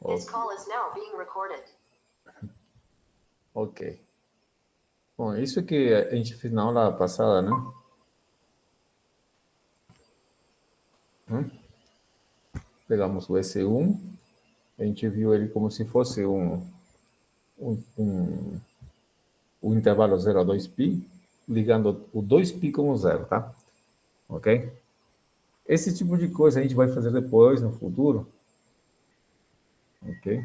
This call is now being recorded. Ok. Bom, isso que a gente fez na aula passada, né? Pegamos o S1, a gente viu ele como se fosse o intervalo 0 a 2π, ligando o 2π com o 0, tá? Ok? Esse tipo de coisa a gente vai fazer depois, no futuro. Ok?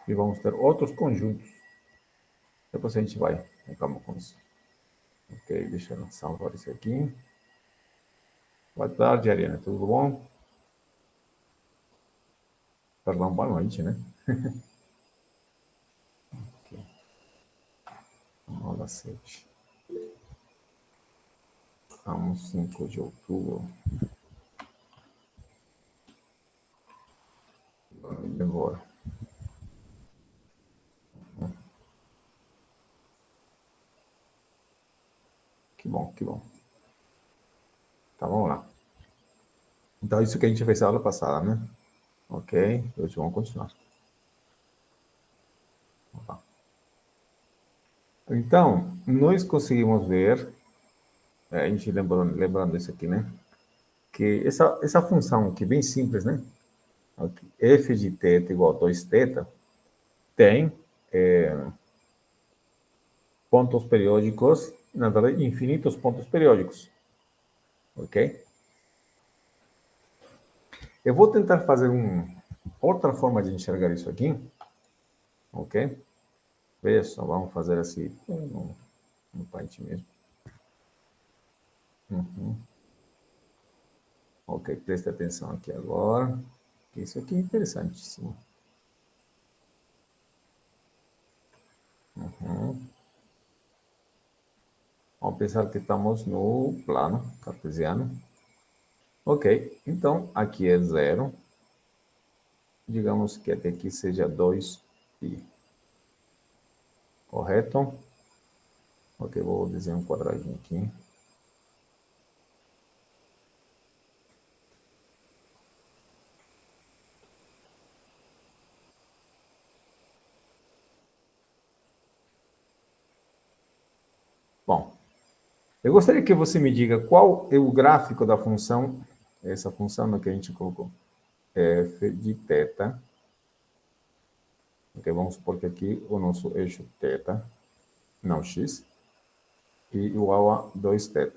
E vamos ter outros conjuntos. Depois a gente vai. Calma com isso. Ok, deixa eu salvar isso aqui. Boa tarde, Ariana. Tudo bom? Perdão, boa noite, né? Okay. Aula 7. Estamos 5 de outubro. E agora? Que bom, que bom. Tá, vamos lá. Então, isso que a gente fez na aula passada, né? Ok, hoje vamos continuar. Opa. Então, nós conseguimos ver, a gente lembrando isso aqui, né? Que essa função aqui, bem simples, né? F de θ igual a 2θ, tem pontos periódicos, na verdade, infinitos pontos periódicos. Ok? Eu vou tentar fazer outra forma de enxergar isso aqui. Ok? Veja só, vamos fazer assim, no Paint mesmo. Ok, preste atenção aqui agora. Isso aqui é interessantíssimo. Vamos pensar que estamos no plano cartesiano. Ok, então aqui é 0. Digamos que até aqui seja 2π. Correto? Ok, vou desenhar um quadradinho aqui. Bom, eu gostaria que você me diga qual é o gráfico da função, essa função que a gente colocou, f de θ. Ok, vamos supor que aqui o nosso eixo θ, não x, e igual a 2θ.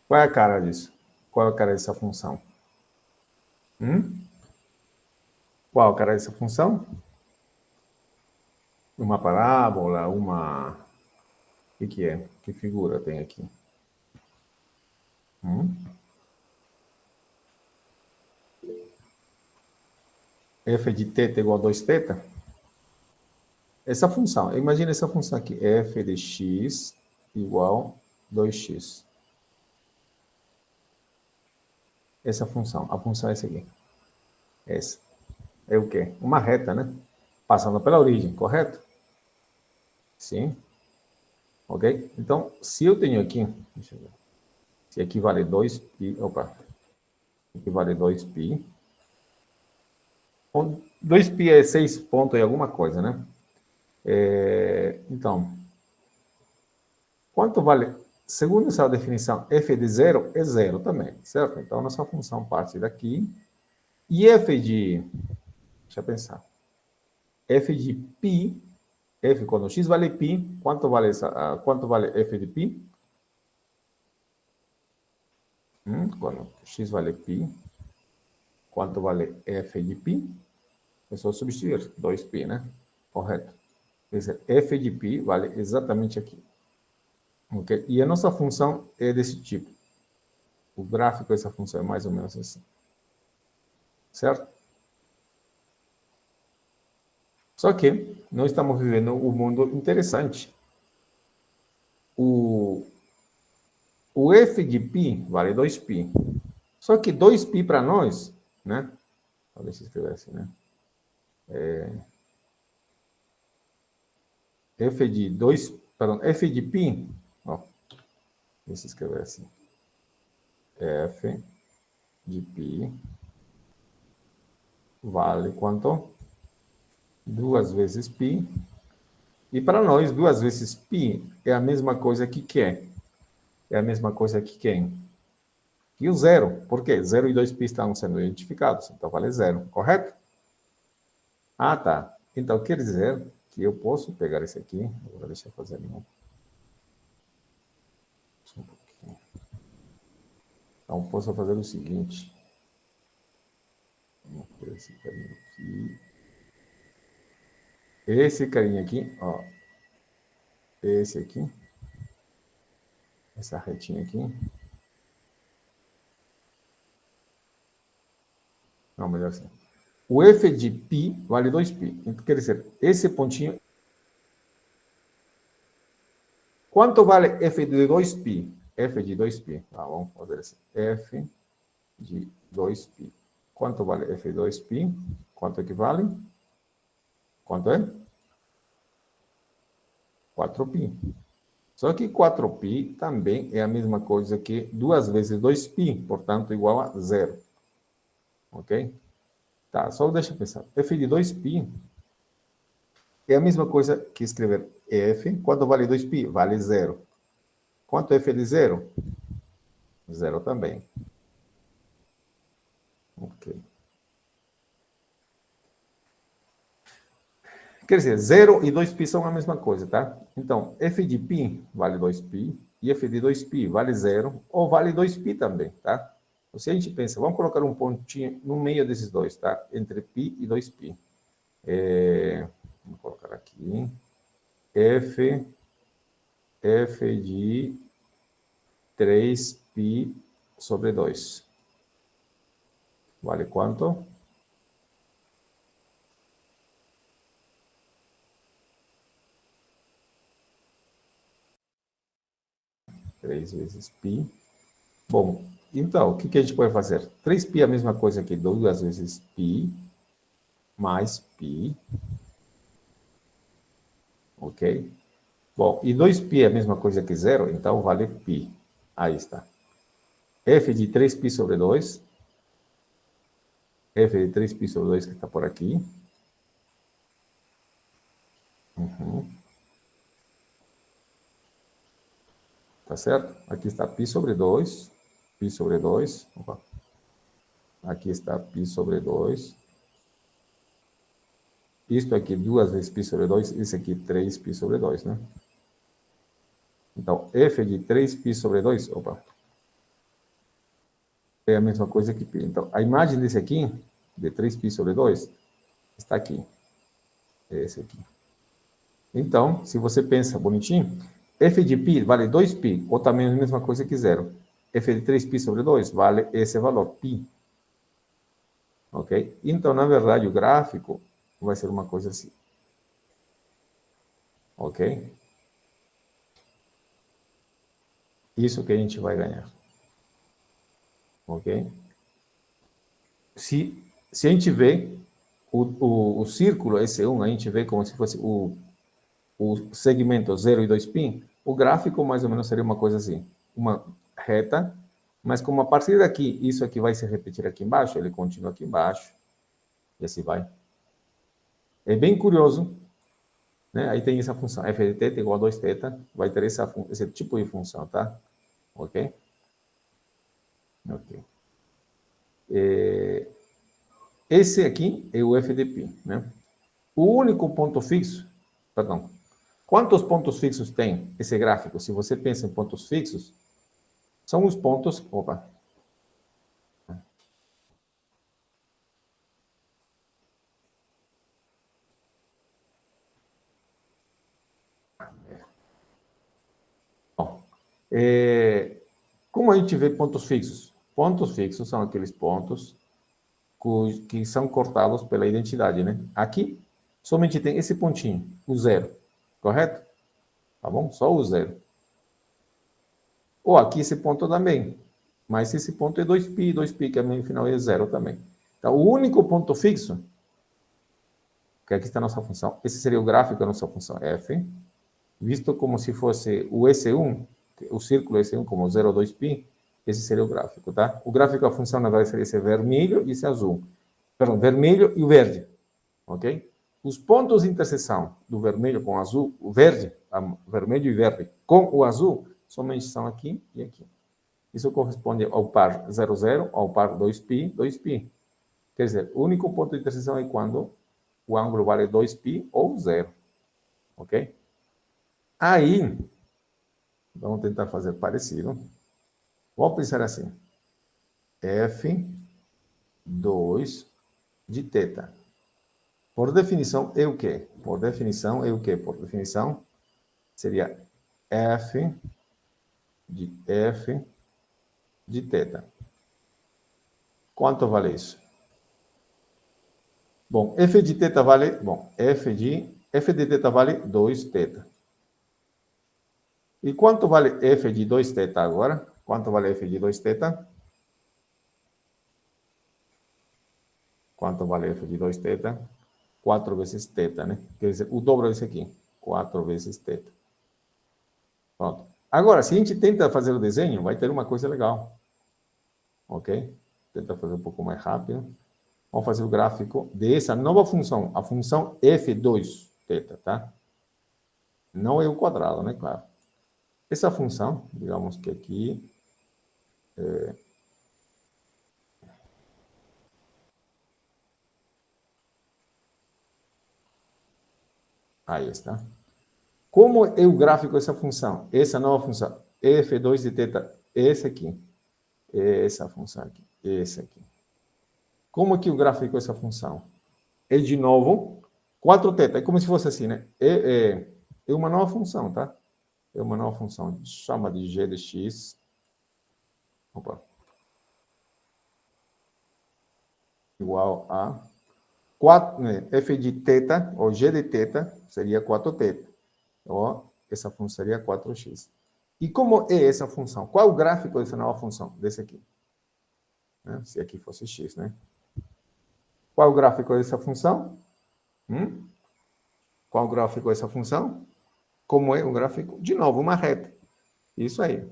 Qual é a cara disso? Qual é a cara dessa função? Qual é a cara dessa função? Uma parábola, uma... O que é? Que figura tem aqui? F de θ igual a 2θ? Essa função, imagina essa função aqui, f de x igual 2x. Essa função, a função é essa aqui. Essa. É o quê? Uma reta, né? Passando pela origem, correto? Sim. Ok? Então, se eu tenho aqui, deixa eu ver, se aqui vale 2π, opa, aqui vale 2π, 2π é 6 pontos e alguma coisa, né? Então, quanto vale? Segundo essa definição, f de 0 é 0 também, certo? Então, nossa função parte daqui. E f de, deixa eu pensar, f de π, f quando x vale π, quanto vale f de π? Quando x vale π, quanto vale f de π? É só substituir, 2π, né? Correto. Quer dizer, f de π vale exatamente aqui. Okay? E a nossa função é desse tipo. O gráfico dessa função é mais ou menos assim. Certo? Só que nós estamos vivendo um mundo interessante. O f de π vale 2π. Só que 2π para nós, né? Deixa eu escrever assim, né? F de 2, perdão, f de π, ó, deixa eu escrever assim. F de π vale quanto? 2 vezes π. E para nós, 2 vezes π é a mesma coisa que quem? É a mesma coisa que quem? E o zero. Por quê? 0 e 2π estão sendo identificados. Então, vale zero, correto? Ah, tá. Então, quer dizer que eu posso pegar esse aqui. Agora, deixa eu fazer um pouquinho. Então, posso fazer o seguinte. Vamos por esse carinha aqui. Esse carinha aqui, ó. Esse aqui. Essa retinha aqui. Não, melhor assim. O f de π vale 2π. Então, quer dizer, esse pontinho... Quanto vale f de 2π? F de 2π. Ah, vamos fazer assim. F de 2π. Quanto vale f de 2π? Quanto equivale? Quanto é? 4π. Só que 4π também é a mesma coisa que 2 vezes 2π, portanto, igual a zero. Ok? Tá, só deixa eu pensar. F de 2π é a mesma coisa que escrever f. Quanto vale 2π? Vale zero. Quanto é f de zero? Zero também. Ok. Quer dizer, 0 e 2π são a mesma coisa, tá? Então, f de π vale 2π e f de 2π vale zero ou vale 2π também, tá? Então, se a gente pensa, vamos colocar um pontinho no meio desses dois, tá? Entre π e 2π. Vamos colocar aqui. F de 3π sobre 2. Vale quanto? 3 vezes π. Bom, então, o que a gente pode fazer? 3π é a mesma coisa que 2 vezes π mais π. Ok? Bom, e 2π é a mesma coisa que zero, então vale π. Aí está. F de 3π sobre 2. F de 3π sobre 2 que está por aqui. Tá certo? Aqui está π sobre 2. Π sobre 2. Opa. Aqui está π sobre 2. Isto aqui 2 vezes π sobre 2. Isso aqui 3π sobre 2, né? Então, f de 3π sobre 2, opa, é a mesma coisa que π. Então, a imagem desse aqui, de 3π sobre 2, está aqui. É esse aqui. Então, se você pensa bonitinho, f de π vale 2π, ou também a mesma coisa que zero. F de 3π sobre 2 vale esse valor, π. Ok? Então, na verdade, o gráfico vai ser uma coisa assim. Ok? Isso que a gente vai ganhar. Ok? Se a gente vê o círculo S1, a gente vê como se fosse o segmento 0 e 2π, o gráfico mais ou menos seria uma coisa assim, uma reta, mas como a partir daqui, isso aqui vai se repetir aqui embaixo, ele continua aqui embaixo, e assim vai. É bem curioso, né? Aí tem essa função, f de θ igual a 2θ, vai ter esse tipo de função, tá? Ok? Ok. Esse aqui é o f de π, né? O único ponto fixo, perdão, quantos pontos fixos tem esse gráfico? Se você pensa em pontos fixos, são os pontos... Opa! Bom, como a gente vê pontos fixos? Pontos fixos são aqueles pontos que são cortados pela identidade, né? Aqui, somente tem esse pontinho, o zero, correto? Tá bom? Só o zero. Ou aqui esse ponto também, mas esse ponto é 2π, 2π, que no final é zero também. Então, o único ponto fixo, que aqui está a nossa função, esse seria o gráfico da nossa função f, visto como se fosse o S1, o círculo S1 como 0, 2π, esse seria o gráfico, tá? O gráfico da função, na verdade, seria esse vermelho e esse azul. perdão, vermelho e o verde, ok? Os pontos de interseção do vermelho com o azul, o verde, vermelho e verde, com o azul, somente são aqui e aqui. Isso corresponde ao par 0, 0, ao par 2π, 2π. Quer dizer, o único ponto de interseção é quando o ângulo vale 2π ou 0, ok? Aí, vamos tentar fazer parecido. Vamos pensar assim. F2 de θ. Por definição, é o quê? Por definição, é o quê? Por definição, seria F de θ. Quanto vale isso? Bom, F de θ vale... Bom, F de θ vale 2θ. E quanto vale F de 2θ agora? Quanto vale F de 2θ? Quanto vale F de 2θ? 4 vezes θ, né? Quer dizer, o dobro desse aqui. 4 vezes θ. Pronto. Agora, se a gente tenta fazer o desenho, vai ter uma coisa legal. Ok? Tenta fazer um pouco mais rápido. Vamos fazer o gráfico dessa nova função, a função f2θ, tá? Não é o quadrado, né? Claro. Essa função, digamos que aqui... Aí está. Como é o gráfico dessa função? Essa nova função, f2 de θ, esse aqui. Essa função aqui, esse aqui. Como é que o gráfico dessa função? É de novo 4θ, é como se fosse assim, né? É uma nova função, tá? É uma nova função, chama de g de x. Opa. Igual a 4, né? F de θ, ou g de θ, seria 4θ. Ó, essa função seria 4x. E como é essa função? Qual é o gráfico dessa nova função? Desse aqui. Né? Se aqui fosse x, né? Qual é o gráfico dessa função? Qual é o gráfico dessa função? Como é o gráfico? De novo, uma reta. Isso aí.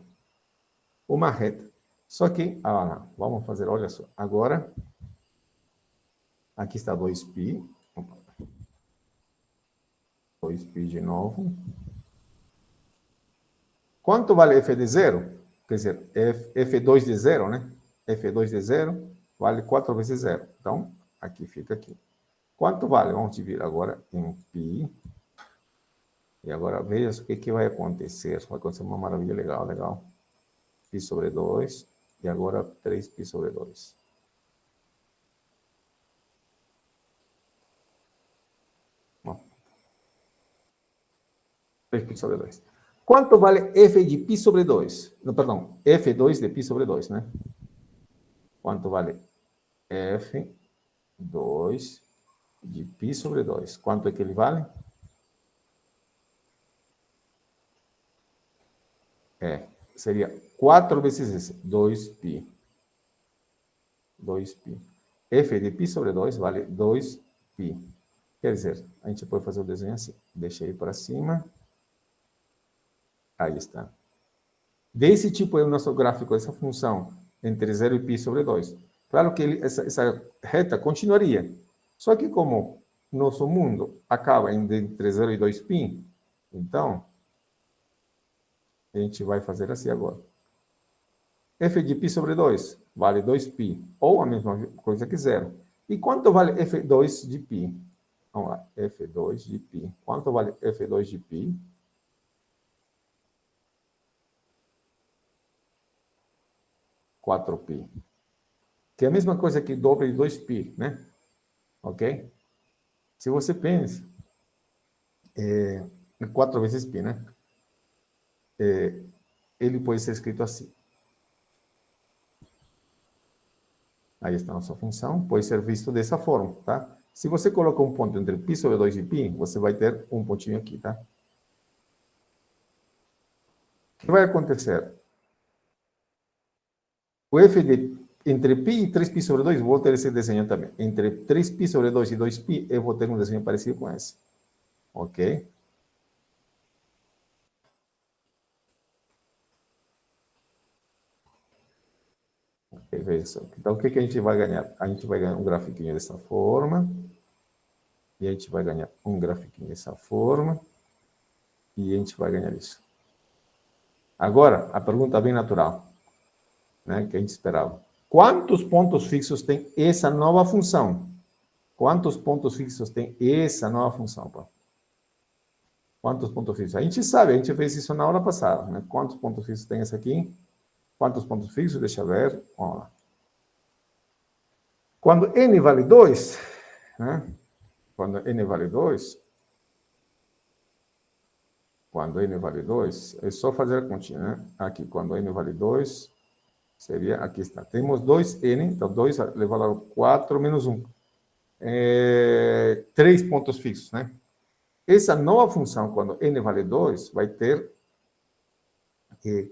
Uma reta. Só que, vamos fazer, olha só. Agora, aqui está 2π. 2π de novo. Quanto vale f de 0? Quer dizer, f2 de 0, né? f2 de 0 vale 4 vezes 0. Então, aqui fica aqui. Quanto vale? Vamos dividir agora em π. E agora veja o que vai acontecer. Vai acontecer uma maravilha legal, legal. Π sobre 2. E agora 3π sobre 2. Bom. 3π sobre 2. Quanto vale f de π sobre 2? Não, perdão, f2 de π sobre 2, né? Quanto vale f2 de π sobre 2? Quanto é que ele vale? Seria 4 vezes esse, 2π. 2π. F de π sobre 2 vale 2π. Quer dizer, a gente pode fazer o desenho assim. Deixa aí para cima. Aí está. Desse tipo é o nosso gráfico, essa função, entre 0 e π sobre 2. Claro que essa reta continuaria. Só que como nosso mundo acaba entre 0 e 2π, então, a gente vai fazer assim agora. F de π sobre 2 vale 2π, ou a mesma coisa que 0. E quanto vale F2 de π? Vamos lá, F2 de π. Quanto vale F2 de π? 4π. Que é a mesma coisa que dobra de 2π, né? Ok? Se você pensa, 4 vezes π, né? Ele pode ser escrito assim. Aí está a nossa função, pode ser visto dessa forma, tá? Se você coloca um ponto entre π sobre 2 e π, você vai ter um pontinho aqui, tá? O que vai acontecer? O f de entre π e 3π sobre 2, vou ter esse desenho também. Entre 3π sobre 2 e 2π, eu vou ter um desenho parecido com esse. Ok? Ok, ver isso. Então, o que a gente vai ganhar? A gente vai ganhar um grafiquinho dessa forma. E a gente vai ganhar um grafiquinho dessa forma. E a gente vai ganhar isso. Agora, a pergunta bem natural, né, que a gente esperava. Quantos pontos fixos tem essa nova função? Quantos pontos fixos tem essa nova função, pô? Quantos pontos fixos? A gente sabe, a gente fez isso na aula passada, né? Quantos pontos fixos tem essa aqui? Quantos pontos fixos? Deixa eu ver. Vamos lá. Quando n vale 2, né? Quando n vale 2, é só fazer a continha, né? Aqui, quando n vale 2, seria, aqui está. Temos 2n, então 2 elevado ao 4 menos 1. 3 pontos fixos, né? Essa nova função, quando n vale 2, vai ter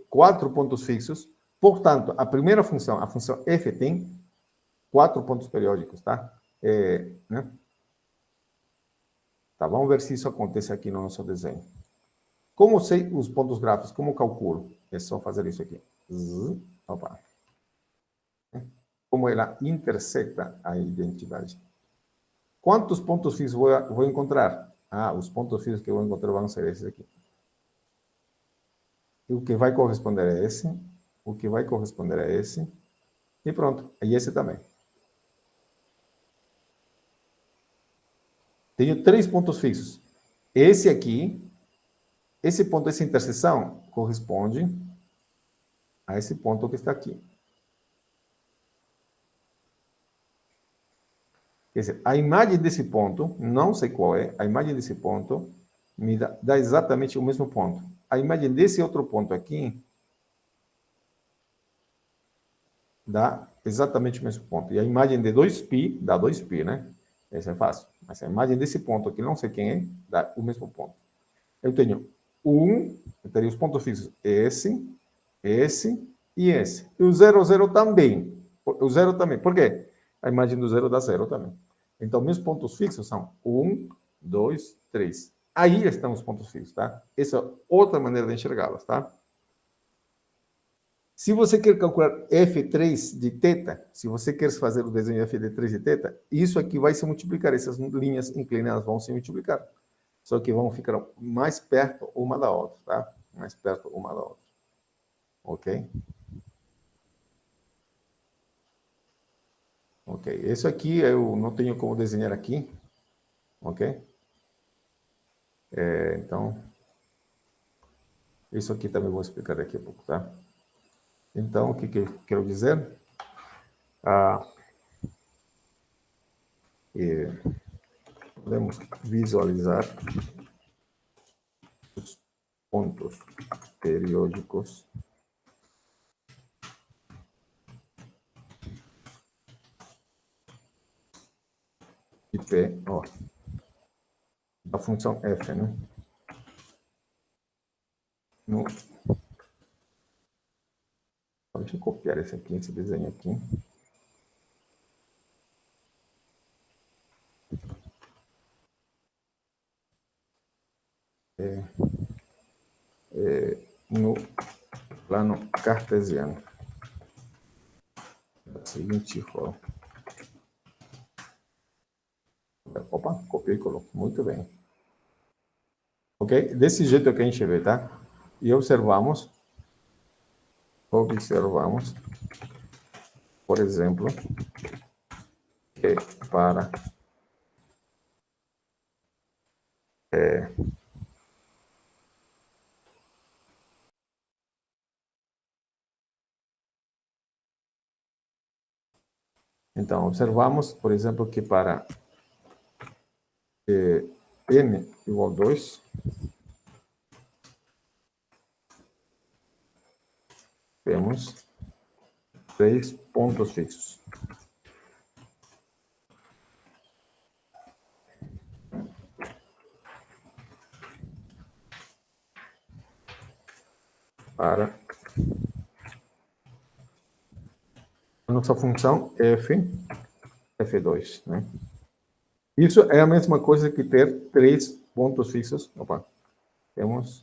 4 pontos fixos. Portanto, a primeira função, a função f, tem 4 pontos periódicos, tá? Né? Tá, vamos ver se isso acontece aqui no nosso desenho. Como sei os pontos gráficos? Como calculo? É só fazer isso aqui. Opa. Como ela intersecta a identidade. Quantos pontos fixos vou encontrar? Ah, os pontos fixos que eu vou encontrar vão ser esses aqui. E o que vai corresponder a esse, o que vai corresponder a esse, e pronto. E esse também. Tenho 3 pontos fixos. Esse aqui, esse ponto, essa interseção, corresponde a esse ponto que está aqui. Quer dizer, a imagem desse ponto, não sei qual é, a imagem desse ponto me dá exatamente o mesmo ponto. A imagem desse outro ponto aqui dá exatamente o mesmo ponto. E a imagem de 2π dá 2π, né? Essa é fácil. Mas a imagem desse ponto aqui, não sei quem é, dá o mesmo ponto. Eu tenho eu teria os pontos fixos esse e esse. E o 0, 0 também. O 0 também. Por quê? A imagem do 0 dá 0 também. Então, meus pontos fixos são 1, 2, 3. Aí estão os pontos fixos, tá? Essa é outra maneira de enxergá-los, tá? Se você quer calcular f3 de θ, se você quer fazer o desenho f de 3 de θ, isso aqui vai se multiplicar, essas linhas inclinadas vão se multiplicar. Só que vão ficar mais perto uma da outra, tá? Mais perto uma da outra. Ok? Ok. Isso aqui eu não tenho como desenhar aqui. Ok? Então, isso aqui também vou explicar daqui a pouco, tá? Então, o que eu quero dizer? Podemos visualizar os pontos periódicos de P, ó, da função f, né? Deixa eu copiar esse aqui, esse desenho aqui. No plano cartesiano. Da seguinte forma. Opa, copiei e coloquei. Muito bem. Ok? Desse jeito que a gente vê, tá? E observamos, por exemplo, que para então, observamos, por exemplo, que para n igual a 2, temos 3 pontos fixos. Para a nossa função f2, né? Isso é a mesma coisa que ter 3 pontos fixos. Opa, temos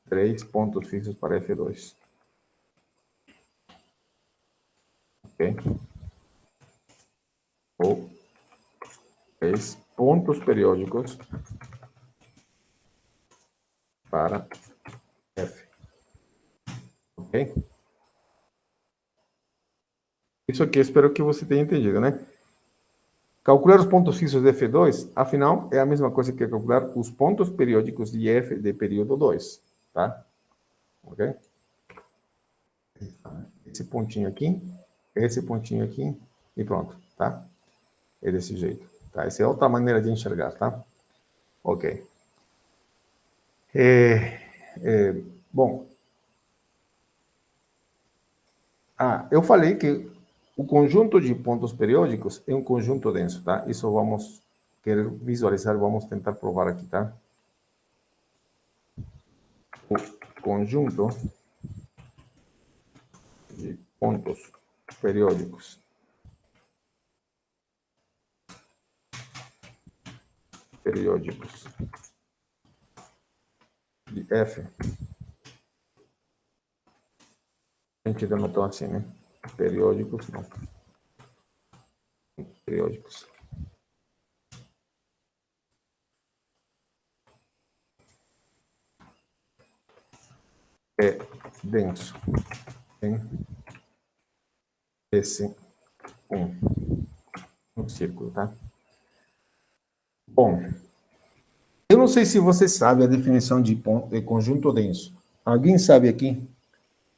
3 pontos fixos para f2. ok? Ou 3 pontos periódicos para F, ok? Isso aqui espero que você tenha entendido, né? Calcular os pontos fixos de F2, afinal, é a mesma coisa que calcular os pontos periódicos de F de período 2, tá? Ok? Esse pontinho aqui, e pronto, tá? É desse jeito, tá? Essa é outra maneira de enxergar, tá? Ok. Bom, eu falei que o conjunto de pontos periódicos é um conjunto denso, tá? Isso vamos querer visualizar, vamos tentar provar aqui, tá? O conjunto de pontos periódicos de F, a gente denotou assim, né? Periódicos, não. Periódicos. É denso em esse um círculo, tá? Bom, eu não sei se você sabe a definição de conjunto denso. Alguém sabe aqui?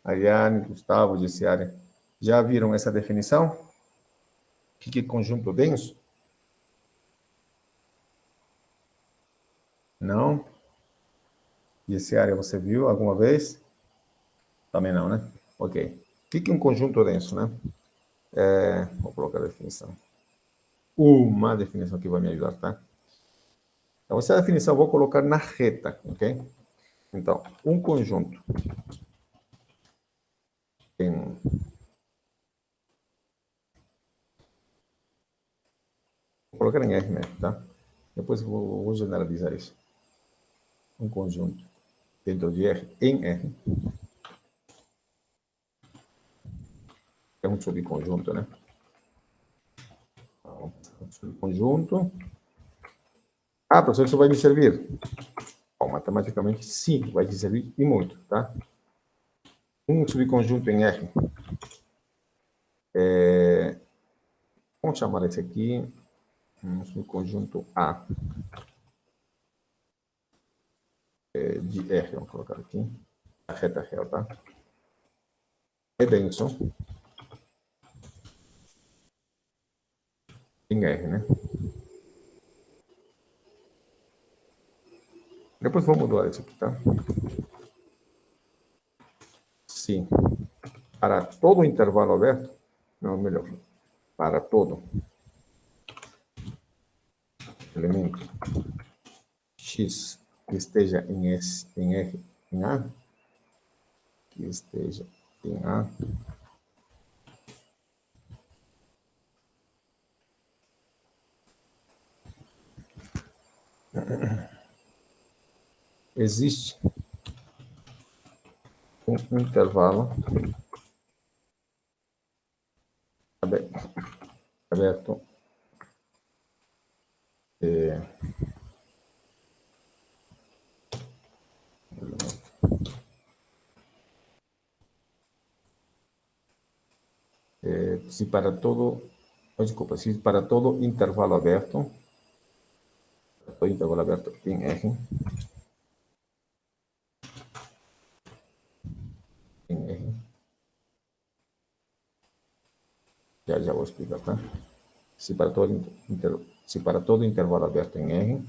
Ariane, Gustavo, Gessiária, já viram essa definição? O que é conjunto denso? Não? Gessiária, você viu alguma vez? Também não, né? Ok. O que é um conjunto denso, né? Vou colocar a definição. Uma definição que vai me ajudar, tá? Então, essa definição eu vou colocar na reta, ok? Então, um conjunto em... Vou colocar em R mesmo, tá? Depois vou generalizar isso. Um conjunto dentro de R, em R, é um subconjunto, né? Então, um subconjunto. Professor, isso vai me servir? Bom, matematicamente, sim, vai te servir e muito, tá? Um subconjunto em R. Vamos chamar esse aqui um subconjunto A de R. Vamos colocar aqui. A reta real, tá? É denso em R, né? Depois vou mudar isso aqui, tá? Sim. Para todo intervalo aberto, não, melhor, para todo elemento x que esteja em S, em R, em A, que esteja em A, existe um intervalo aberto se para todo, desculpa, se para todo intervalo aberto em R, já vou explicar, tá? Se para todo intervalo aberto em R,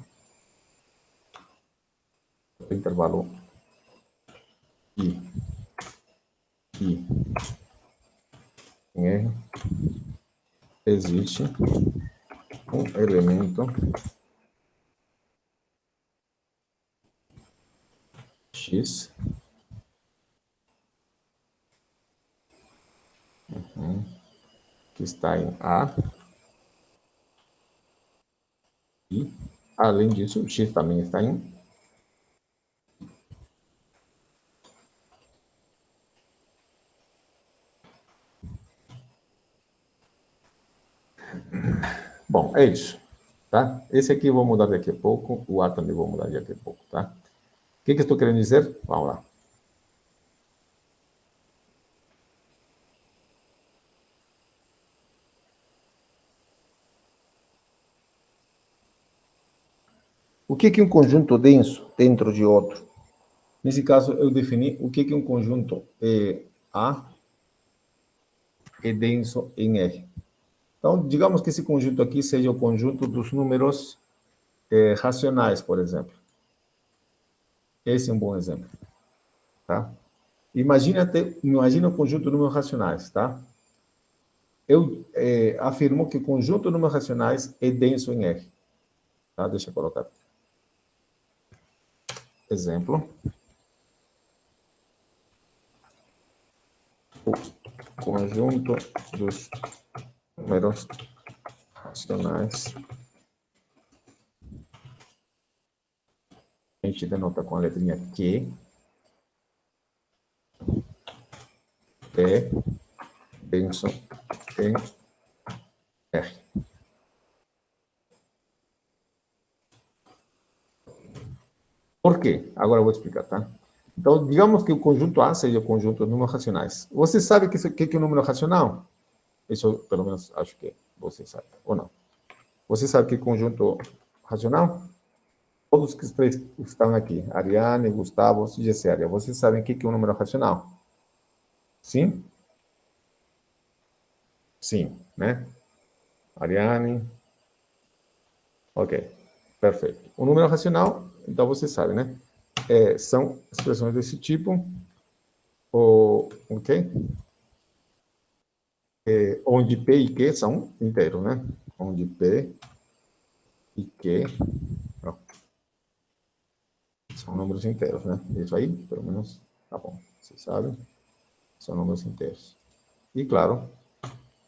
o intervalo I em R, existe um elemento x que está em A e, além disso, o x também está em Bom, é isso, tá? Esse aqui eu vou mudar daqui a pouco, o A também vou mudar daqui a pouco, tá? O que eu estou querendo dizer? Vamos lá. O que é um conjunto denso dentro de outro? Nesse caso, eu defini o que é um conjunto A é denso em R. Então, digamos que esse conjunto aqui seja o conjunto dos números racionais, por exemplo. Esse é um bom exemplo, tá? Imagina o conjunto de números racionais, tá? Eu afirmo que o conjunto de números racionais é denso em R. Tá? Deixa eu colocar. Exemplo. O conjunto dos números racionais. A gente denota com a letrinha Q. É denso em R. Por quê? Agora eu vou explicar, tá? Então, digamos que o conjunto A seja o conjunto de números racionais. Você sabe o que é um número racional? Isso, eu, pelo menos, acho que você sabe, ou não? Você sabe que é conjunto racional? Todos os três que estão aqui, Ariane, Gustavo, Gesséria, vocês sabem o que é um número racional? Sim? Sim, né? Ariane. Ok, perfeito. O número racional, então você sabe, né? São expressões desse tipo, ok? Onde P e Q são inteiros, né? Onde P e Q ó, são números inteiros, né? Isso aí, pelo menos, tá bom. Vocês sabem, são números inteiros. E, claro,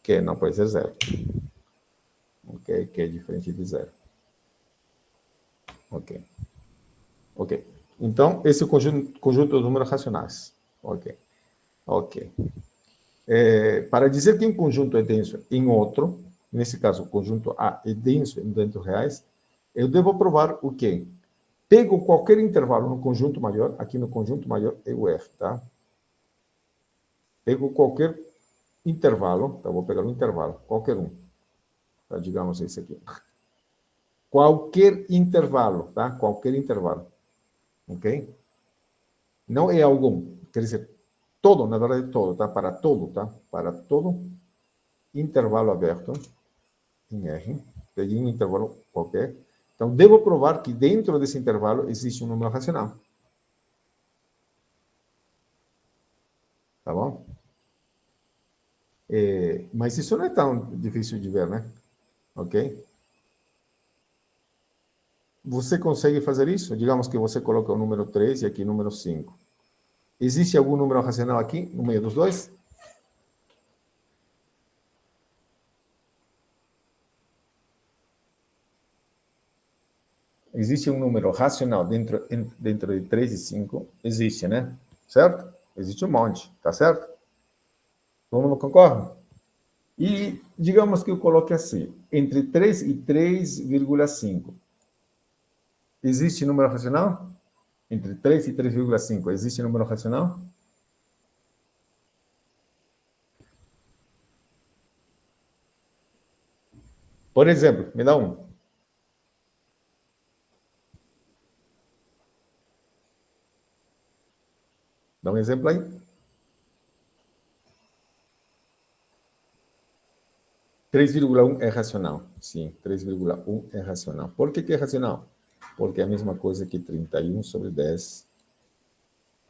Q não pode ser zero. Ok? Q é diferente de zero. Ok. Ok. Então, esse é o conjunto de números racionais. Ok. Ok. Para dizer que um conjunto é denso em outro, nesse caso, o conjunto A é denso em dentro reais, eu devo provar o quê? Pego qualquer intervalo no conjunto maior, aqui no conjunto maior é o R, tá? Pego qualquer intervalo, tá? Vou pegar um intervalo, qualquer um, tá? Digamos esse aqui. Qualquer intervalo, tá? Qualquer intervalo, ok? Não é algum, quer dizer, todo, na verdade, todo, tá? Para todo, tá? Para todo intervalo aberto em R, peguei um intervalo qualquer, então devo provar que dentro desse intervalo existe um número racional. Tá bom? Mas isso não é tão difícil de ver, né? Ok? Você consegue fazer isso? Digamos que você coloca o número 3 e aqui o número 5. Existe algum número racional aqui, no meio dos dois? Existe um número racional dentro de 3 e 5? Existe, né? Certo? Existe um monte, tá certo? Todo mundo concorda? E digamos que eu coloque assim, entre 3 e 3,5. Existe número racional? Entre 3 e 3,5, existe número racional? Por exemplo, me dá um. Dá um exemplo aí. 3,1 é racional. Sim, 3,1 é racional. Por que é racional? Porque é a mesma coisa que 31 sobre 10.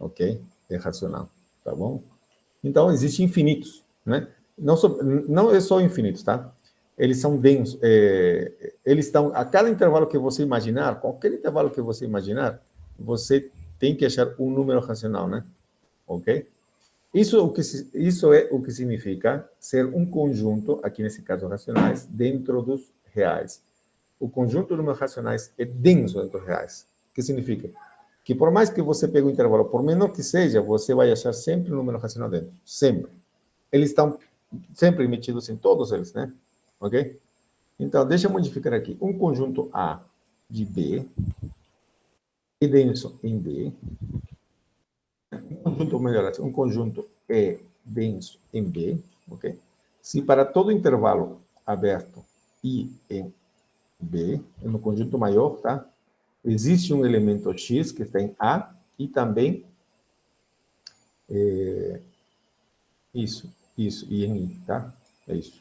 Ok? É racional. Tá bom? Então, existem infinitos, né? Não é só infinitos, tá? Eles são densos. Eles estão... A cada intervalo que você imaginar, qualquer intervalo que você imaginar, você tem que achar um número racional, né? Ok? Isso é o que significa ser um conjunto, aqui nesse caso racionais, dentro dos reais. O conjunto de números racionais é denso dentro dos reais. O que significa? Que por mais que você pegue o intervalo, por menor que seja, você vai achar sempre um número racional dentro. Sempre. Eles estão sempre emitidos em todos eles, né? Ok? Então, deixa eu modificar aqui. Um conjunto A de B é denso em B. Um conjunto, melhor assim, um conjunto E denso em B, ok? Se para todo intervalo aberto I em B, no conjunto maior, tá? Existe um elemento X que está em A e também isso, e em I, tá? É isso.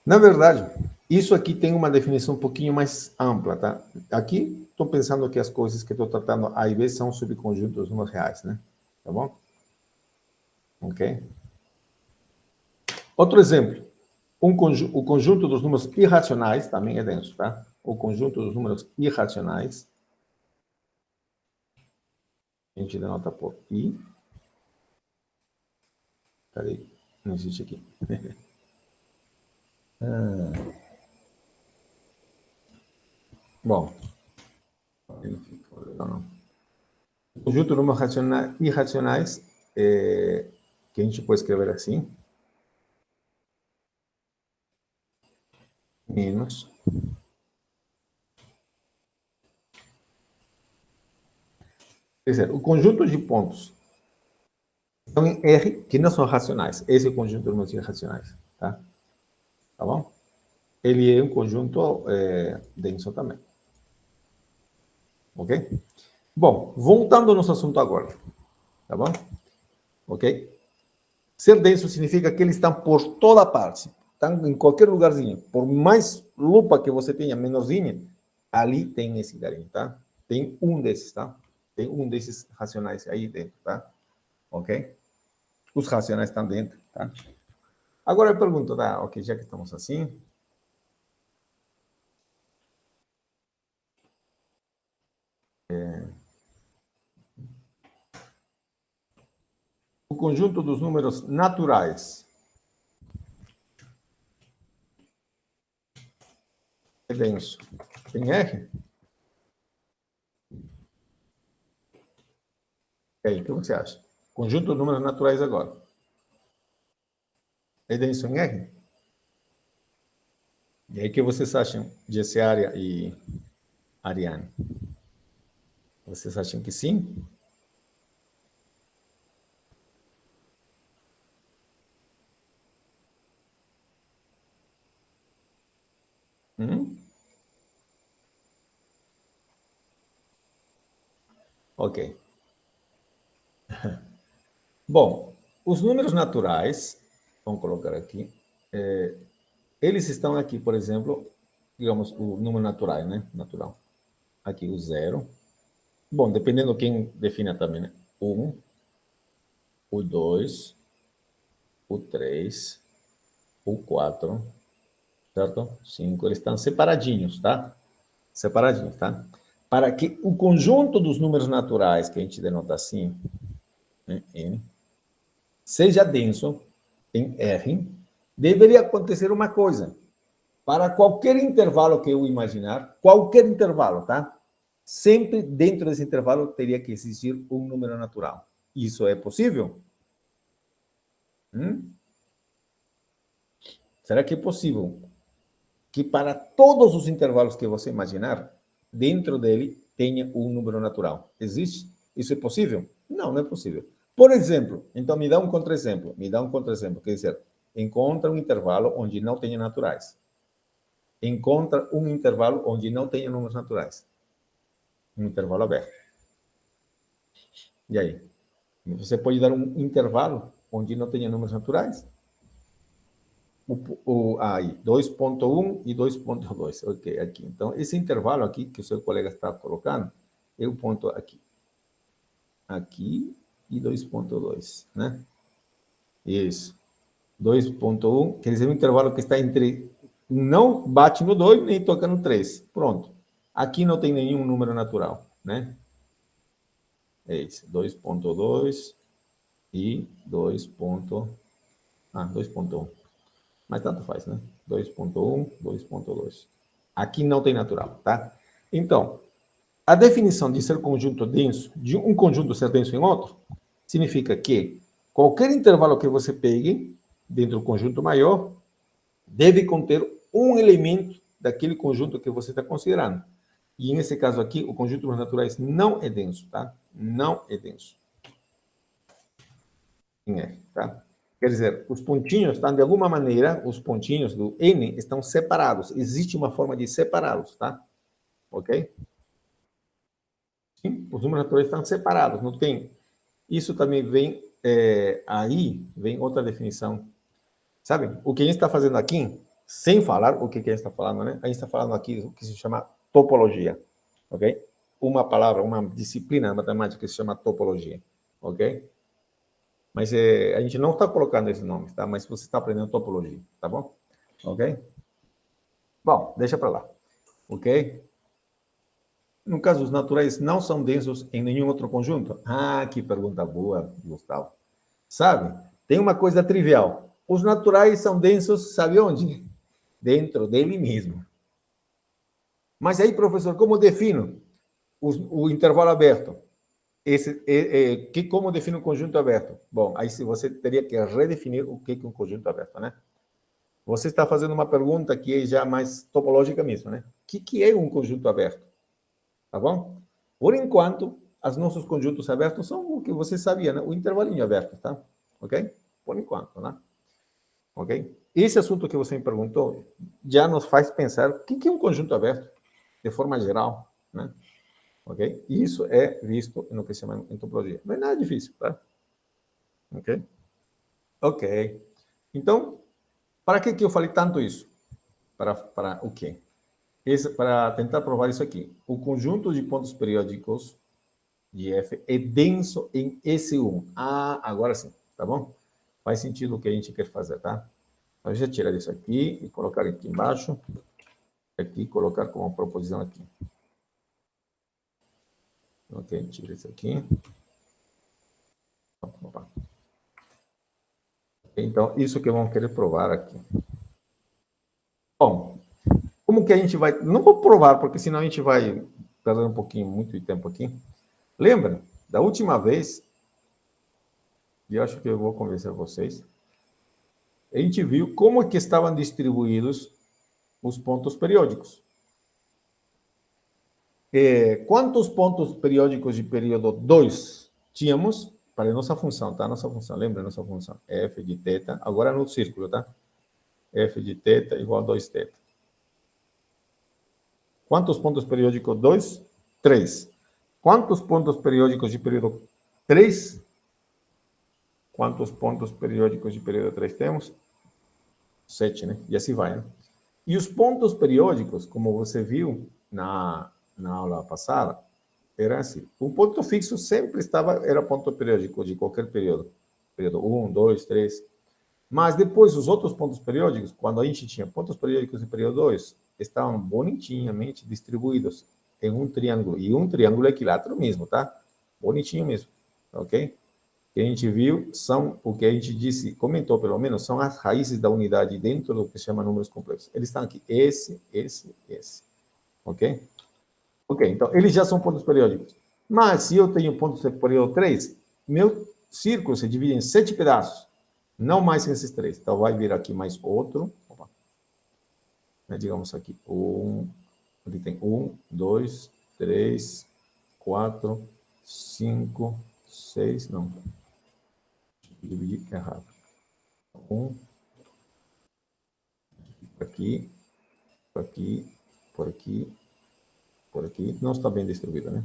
Na verdade, isso aqui tem uma definição um pouquinho mais ampla, tá? Aqui, estou pensando que as coisas que estou tratando A e B são subconjuntos dos números reais, né? Tá bom? Ok? Outro exemplo. O conjunto dos números irracionais também é denso, tá? O conjunto dos números irracionais, a gente denota por I. Peraí, não existe aqui. Bom, não. O conjunto de números irracionais, que a gente pode escrever assim, menos quer dizer, o conjunto de pontos estão em R que não são racionais. Esse é o conjunto de números irracionais, tá? Tá bom? Ele é um conjunto denso também. Ok? Bom, voltando ao nosso assunto agora, tá bom? Ok? Ser denso significa que eles estão por toda parte, estão em qualquer lugarzinho. Por mais lupa que você tenha, menorzinha, ali tem esse garim, tá? Tem um desses, tá? Tem um desses racionais aí dentro, tá? Ok? Os racionais estão dentro, tá? Agora eu pergunto, tá? Ok, já que estamos assim, o conjunto dos números naturais é denso. Tem R? E aí, o que você acha? Conjunto de números naturais agora. É denso em R? E aí, o que vocês acham de Essiária e Ariane? Vocês acham que sim? Hum? Ok. Bom, os números naturais, vamos colocar aqui, eles estão aqui, por exemplo, digamos, o número natural, né? Natural. Aqui o zero. Bom, dependendo quem defina também, né? O 2, o 3, o 4, certo? 5. Eles estão separadinhos, tá? Separadinhos, tá? Para que o conjunto dos números naturais, que a gente denota assim, né, N, seja denso em R, deveria acontecer uma coisa. Para qualquer intervalo que eu imaginar, qualquer intervalo, tá? Sempre dentro desse intervalo teria que existir um número natural. Isso é possível? Hum? Será que é possível que para todos os intervalos que você imaginar, dentro dele tenha um número natural? Existe? Isso é possível? Não, não é possível. Por exemplo, então me dá um contra-exemplo. Me dá um contra-exemplo. Quer dizer, encontra um intervalo onde não tenha naturais. Encontra um intervalo onde não tenha números naturais. Um intervalo aberto. E aí? Você pode dar um intervalo onde não tenha números naturais? Aí, 2.1 e 2.2. Ok, aqui. Então, esse intervalo aqui que o seu colega está colocando, eu ponto aqui. Aqui e 2.2, né? Isso. 2.1, quer dizer, um intervalo que está entre... Não bate no 2, nem toca no 3. Pronto. Aqui não tem nenhum número natural, né? É isso. 2.2 e 2.1. Mas tanto faz, né? 2.1, 2.2. Aqui não tem natural, tá? Então, a definição de ser conjunto denso, de um conjunto ser denso em outro, significa que qualquer intervalo que você pegue dentro do conjunto maior deve conter um elemento daquele conjunto que você está considerando. E nesse caso aqui, o conjunto dos naturais não é denso, tá? Não é denso. Em F, tá? Quer dizer, os pontinhos estão, de alguma maneira, os pontinhos do N estão separados. Existe uma forma de separá-los, tá? Ok? Sim, os números naturais estão separados, não tem. Isso também vem, aí vem outra definição. Sabe? O que a gente está fazendo aqui, sem falar o que a gente está falando, né? A gente está falando aqui o que se chama topologia, ok? Uma palavra, uma disciplina matemática que se chama topologia, ok? Mas a gente não está colocando esses nomes, tá? Mas você está aprendendo topologia, tá bom? Ok? Bom, deixa para lá, ok? No caso, os naturais não são densos em nenhum outro conjunto? Ah, que pergunta boa, Gustavo. Sabe? Tem uma coisa trivial. Os naturais são densos, sabe onde? Dentro dele mesmo. Mas aí, professor, como defino o intervalo aberto? Como defino um conjunto aberto? Bom, aí você teria que redefinir o que é um conjunto aberto, né? Você está fazendo uma pergunta que é já mais topológica mesmo, né? O que é um conjunto aberto? Tá bom? Por enquanto, os nossos conjuntos abertos são o que você sabia, né? O intervalinho aberto, tá? Ok? Por enquanto, né? Ok? Esse assunto que você me perguntou já nos faz pensar o que é um conjunto aberto, de forma geral, né? Ok? Isso é visto no que se chama em topologia. Não é nada difícil, tá? Ok? Ok. Então, para que eu falei tanto isso? Para o quê? Para tentar provar isso aqui. O conjunto de pontos periódicos de F é denso em S1. Ah, agora sim, tá bom? Faz sentido o que a gente quer fazer, tá? Então, já tirar isso aqui e colocar aqui embaixo. Aqui, colocar como proposição aqui. Ok, tira isso aqui. Opa. Então, isso que vamos querer provar aqui. Bom, como que a gente vai... Não vou provar, porque senão a gente vai perder um pouquinho, muito de tempo aqui. Lembra da última vez, e eu acho que eu vou convencer vocês, a gente viu como é que estavam distribuídos os pontos periódicos. Quantos pontos periódicos de período 2 tínhamos para a nossa função, tá? Nossa função, lembra nossa função? F de θ, agora no círculo, tá? F de θ igual a 2θ. Quantos pontos periódicos 2? 3. Quantos pontos periódicos de período 3? Quantos pontos periódicos de período 3 temos? 7, né? E assim vai, né? E os pontos periódicos, como você viu na aula passada, era assim. O ponto fixo sempre era ponto periódico de qualquer período. Período 1, 2, 3. Mas depois, os outros pontos periódicos, quando a gente tinha pontos periódicos de período 2, estavam bonitinhamente distribuídos em um triângulo. E um triângulo é equilátero mesmo, tá? Bonitinho mesmo, ok? O que a gente viu são, o que a gente disse, comentou pelo menos, são as raízes da unidade dentro do que se chama números complexos. Eles estão aqui, esse, ok? Ok, então eles já são pontos periódicos. Mas se eu tenho pontos de período 3, meu círculo se divide em 7 pedaços. Não mais que esses 3. Então vai vir aqui mais outro. Opa. Digamos aqui, aqui tem 1, 2, 3, 4, 5, 6, não. Dividir errado. 1, por aqui, por aqui, por aqui, por aqui. Não está bem distribuído, né?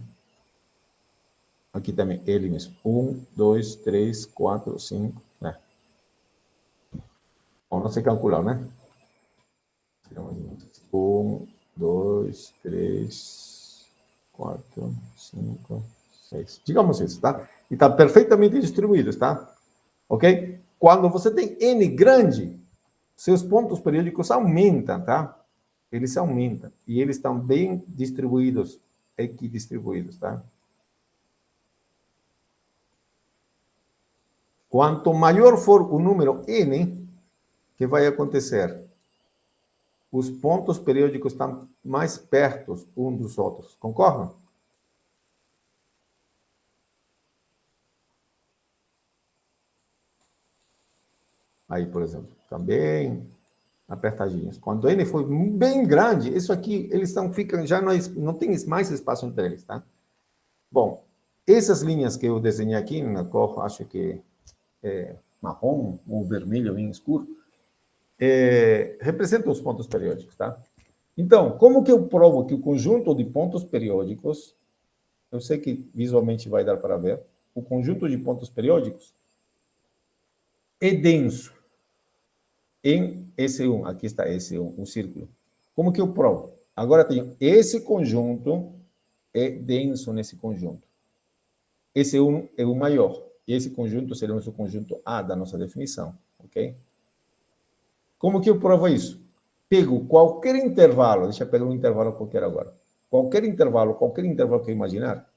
Aqui também, ele mesmo. 1, 2, 3, 4, 5, né? Bom, não sei calcular, né? 1, 2, 3, 4, 5, 6. Digamos isso, tá? E está perfeitamente distribuído, tá? Ok? Quando você tem N grande, seus pontos periódicos aumentam, tá? Eles aumentam. E eles estão bem distribuídos, equidistribuídos, tá? Quanto maior for o número N, que vai acontecer? Os pontos periódicos estão mais perto uns dos outros. Concordam? Aí, por exemplo, também apertadinhos. Quando N for bem grande, isso aqui, eles ficam, já não tem mais espaço entre eles, tá? Bom, essas linhas que eu desenhei aqui, na cor, acho que é marrom ou vermelho bem escuro, representam os pontos periódicos, tá? Então, como que eu provo que o conjunto de pontos periódicos, eu sei que visualmente vai dar para ver, o conjunto de pontos periódicos é denso em S1. Aqui está S1, um círculo. Como que eu provo? Agora tenho esse conjunto é denso nesse conjunto. S1 é o maior. E esse conjunto seria o nosso conjunto A da nossa definição, ok? Como que eu provo isso? Pego qualquer intervalo, deixa eu pegar um intervalo qualquer agora. Qualquer intervalo que eu imaginar,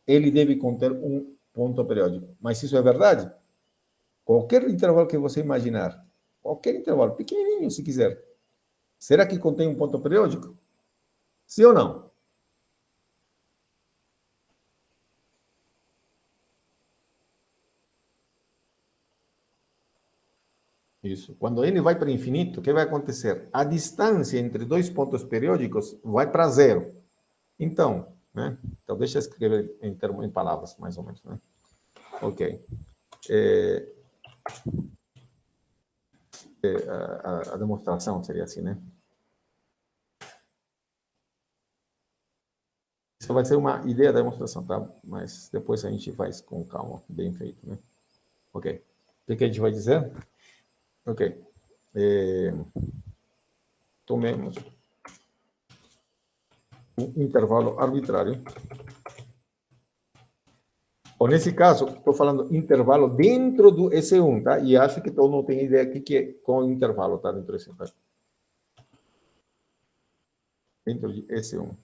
ele deve conter um ponto periódico. Mas isso é verdade? Qualquer intervalo que você imaginar, qualquer intervalo, pequenininho se quiser, será que contém um ponto periódico? Sim ou não? Isso. Quando n vai para infinito, o que vai acontecer? A distância entre dois pontos periódicos vai para zero. Então, né? Então, deixa eu escrever em palavras, mais ou menos, né? Ok. A demonstração seria assim, né? Isso vai ser uma ideia da demonstração, tá? Mas depois a gente faz com calma, bem feito, né? Ok. O que a gente vai dizer? Ok. Tomemos um intervalo arbitrário. Ou nesse caso, estou falando intervalo dentro do S1, tá? E acho que todo mundo tem ideia aqui que é qual o intervalo, tá? Dentro do S1, tá? Dentro de S1.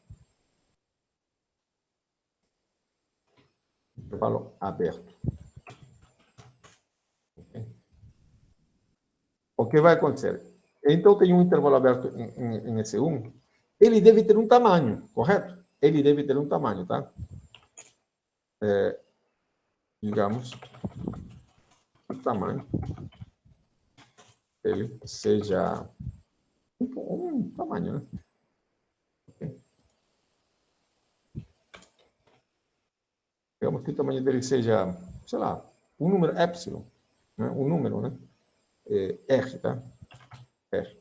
Intervalo aberto. Okay? O que vai acontecer? Então, tem um intervalo aberto em S1, ele deve ter um tamanho, correto? Ele deve ter um tamanho, tá? Digamos, o tamanho dele seja um tamanho, né? Okay. Digamos que o tamanho dele seja, sei lá, um número epsilon, né? Um número, né? R, tá? R.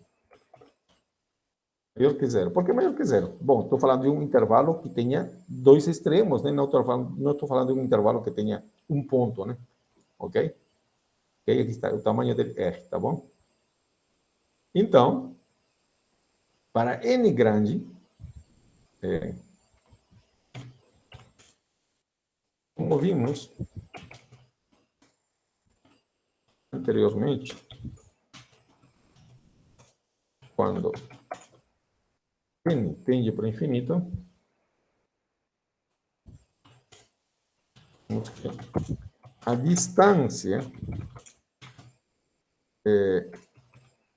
Maior que zero. Por que maior que zero? Bom, estou falando de um intervalo que tenha dois extremos, né? Não estou falando de um intervalo que tenha um ponto, né? Ok? Ok? Aqui está o tamanho dele R, tá bom? Então, para N grande, como vimos anteriormente, quando N tende para o infinito, a distância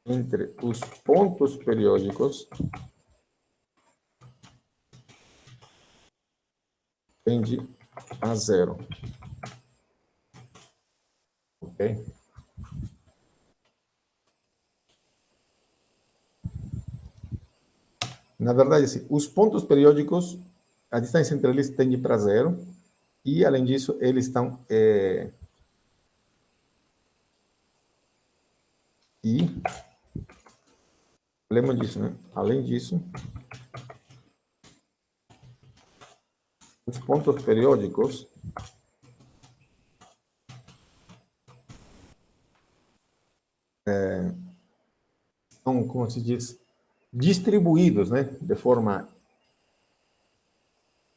entre os pontos periódicos tende a zero. Ok? Na verdade, assim, os pontos periódicos, a distância entre eles tende para zero, e, além disso, eles estão... E, lembra disso, né? Além disso, os pontos periódicos são, como se diz, distribuídos, né? De forma...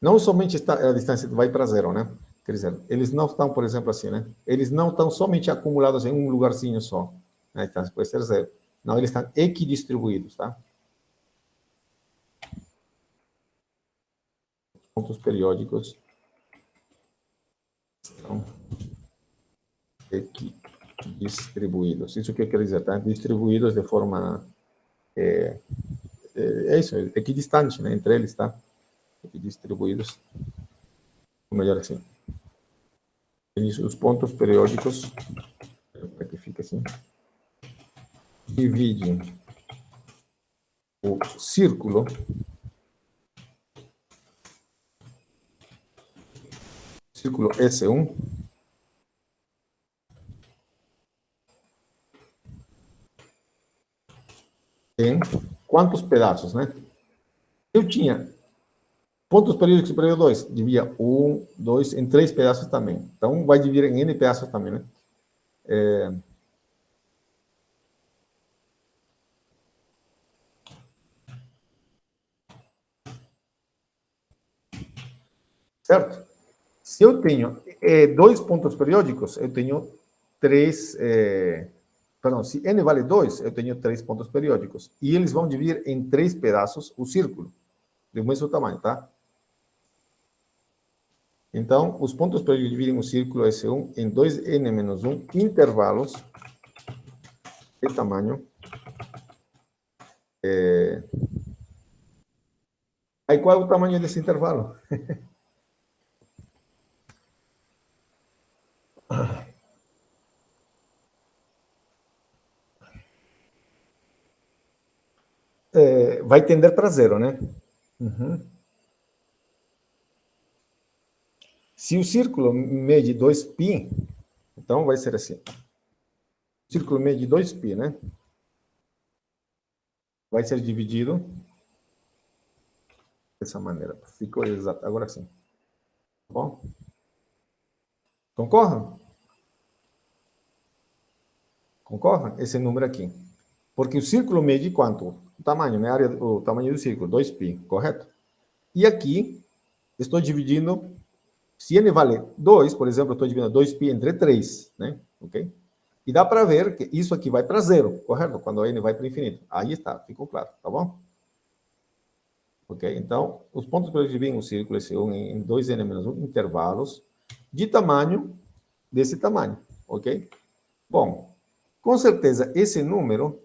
Não somente a distância vai para zero, né? Quer dizer, eles não estão, por exemplo, assim, né? Eles não estão somente acumulados em um lugarzinho só. A distância pode ser zero. Não, eles estão equidistribuídos, tá? Pontos periódicos estão equidistribuídos. Isso que quer dizer, tá? Distribuídos de forma... É isso, equidistante, né? Entre eles, tá? Equidistribuídos. Ou melhor assim. Os pontos periódicos, para que fique assim, divide o círculo S1 em quantos pedaços, né? Eu tinha pontos periódicos de período 2, dividia 1, 2, em 3 pedaços também. Então, vai dividir em N pedaços também, né? Certo? Se eu tenho 2 pontos periódicos, eu tenho 3... perdão, se N vale 2, eu tenho 3 pontos periódicos. E eles vão dividir em 3 pedaços o círculo, do mesmo tamanho, tá? Então, os pontos periódicos dividem o círculo S1 em 2N-1 intervalos de tamanho. Aí, qual é o tamanho desse intervalo? Vai tender para zero, né? Uhum. Se o círculo mede 2π, então vai ser assim. O círculo mede 2π, né? Vai ser dividido dessa maneira. Ficou exato. Agora sim. Tá bom? Concordam? Concordam? Esse número aqui. Porque o círculo mede quanto? O tamanho, né? O tamanho do círculo, 2π, correto? E aqui, estou dividindo, se n vale 2, por exemplo, eu estou dividindo 2π entre 3, né? Ok? E dá para ver que isso aqui vai para zero, correto? Quando n vai para o infinito. Aí está, ficou claro, tá bom? Ok? Então, os pontos periódicos dividem o círculo S1 em 2n-1 intervalos de tamanho desse tamanho, ok? Bom, com certeza, esse número,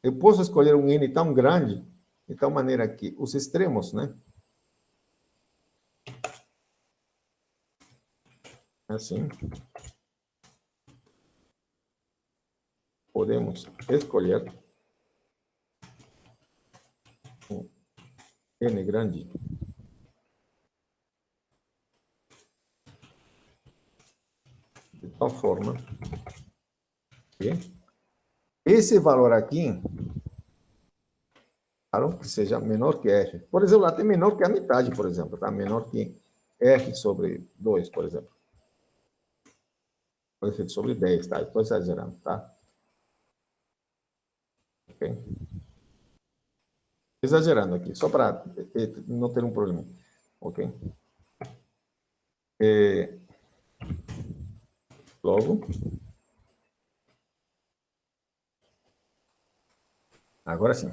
eu posso escolher um n tão grande, de tal maneira que os extremos, né? Assim, podemos escolher um n grande de tal forma que esse valor aqui, claro, que seja menor que r. Por exemplo, até menor que a metade, por exemplo, tá? Menor que r sobre 2, por exemplo. Pode ser sobre 10, tá? Estou exagerando, tá? Ok? Exagerando aqui, só para não ter um problema. Ok? Logo, agora sim,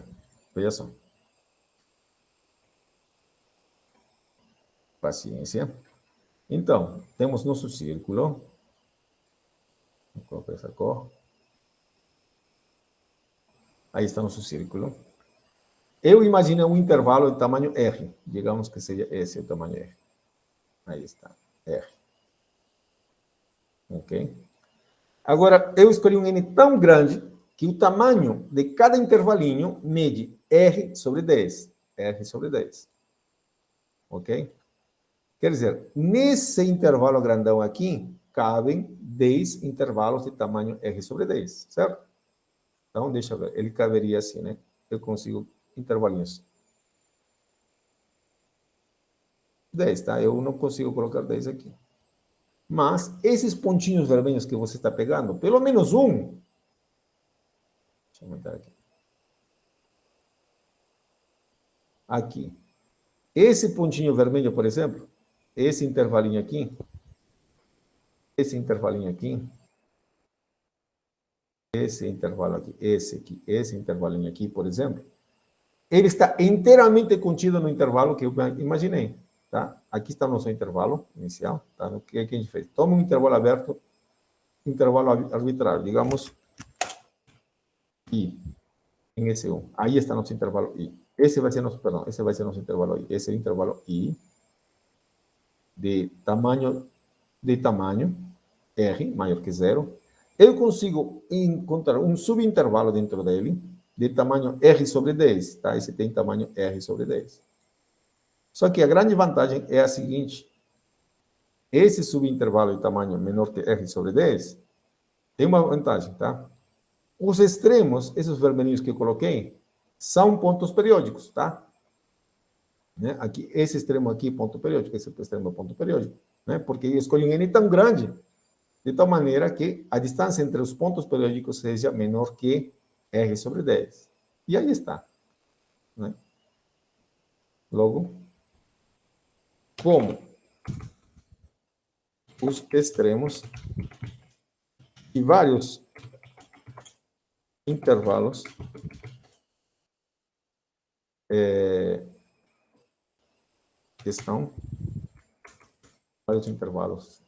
veja só. Paciência. Então, temos nosso círculo. Vou colocar essa cor. Aí está nosso círculo. Eu imagino um intervalo de tamanho R. Digamos que seja esse o tamanho R. Aí está, R. Ok? Agora, eu escolhi um N tão grande que o tamanho de cada intervalinho mede R sobre 10. R sobre 10. Ok? Quer dizer, nesse intervalo grandão aqui, cabem 10 intervalos de tamanho R sobre 10, certo? Então, deixa eu ver. Ele caberia assim, né? Eu consigo intervalinhos. 10, tá? Eu não consigo colocar 10 aqui. Mas esses pontinhos vermelhos que você está pegando, pelo menos um. Deixa eu aumentar aqui. Aqui. Esse pontinho vermelho, por exemplo, esse intervalinho aqui, esse intervalinho aqui, esse intervalo aqui, esse aqui, esse intervalinho aqui, por exemplo, ele está inteiramente contido no intervalo que eu imaginei, tá? Aqui está o nosso intervalo inicial, tá? O que a gente fez? Toma um intervalo aberto, intervalo arbitrário, digamos, I, em esse 1. Aí está nosso intervalo I. Esse vai ser nosso, perdão, esse vai ser nosso intervalo I. Esse é o intervalo I de tamanho R, maior que zero, eu consigo encontrar um subintervalo dentro dele de tamanho R sobre 10, tá? Esse tem tamanho R sobre 10. Só que a grande vantagem é a seguinte: esse subintervalo de tamanho menor que R sobre 10 tem uma vantagem, tá? Os extremos, esses vermelhinhos que eu coloquei, são pontos periódicos, tá? Né? Aqui, esse extremo aqui, ponto periódico, esse extremo é ponto periódico, né? Porque eu escolhi um N tão grande, de tal maneira que a distância entre os pontos periódicos seja menor que R sobre 10. E aí está, né? Logo, como os extremos e vários intervalos estão, vários intervalos,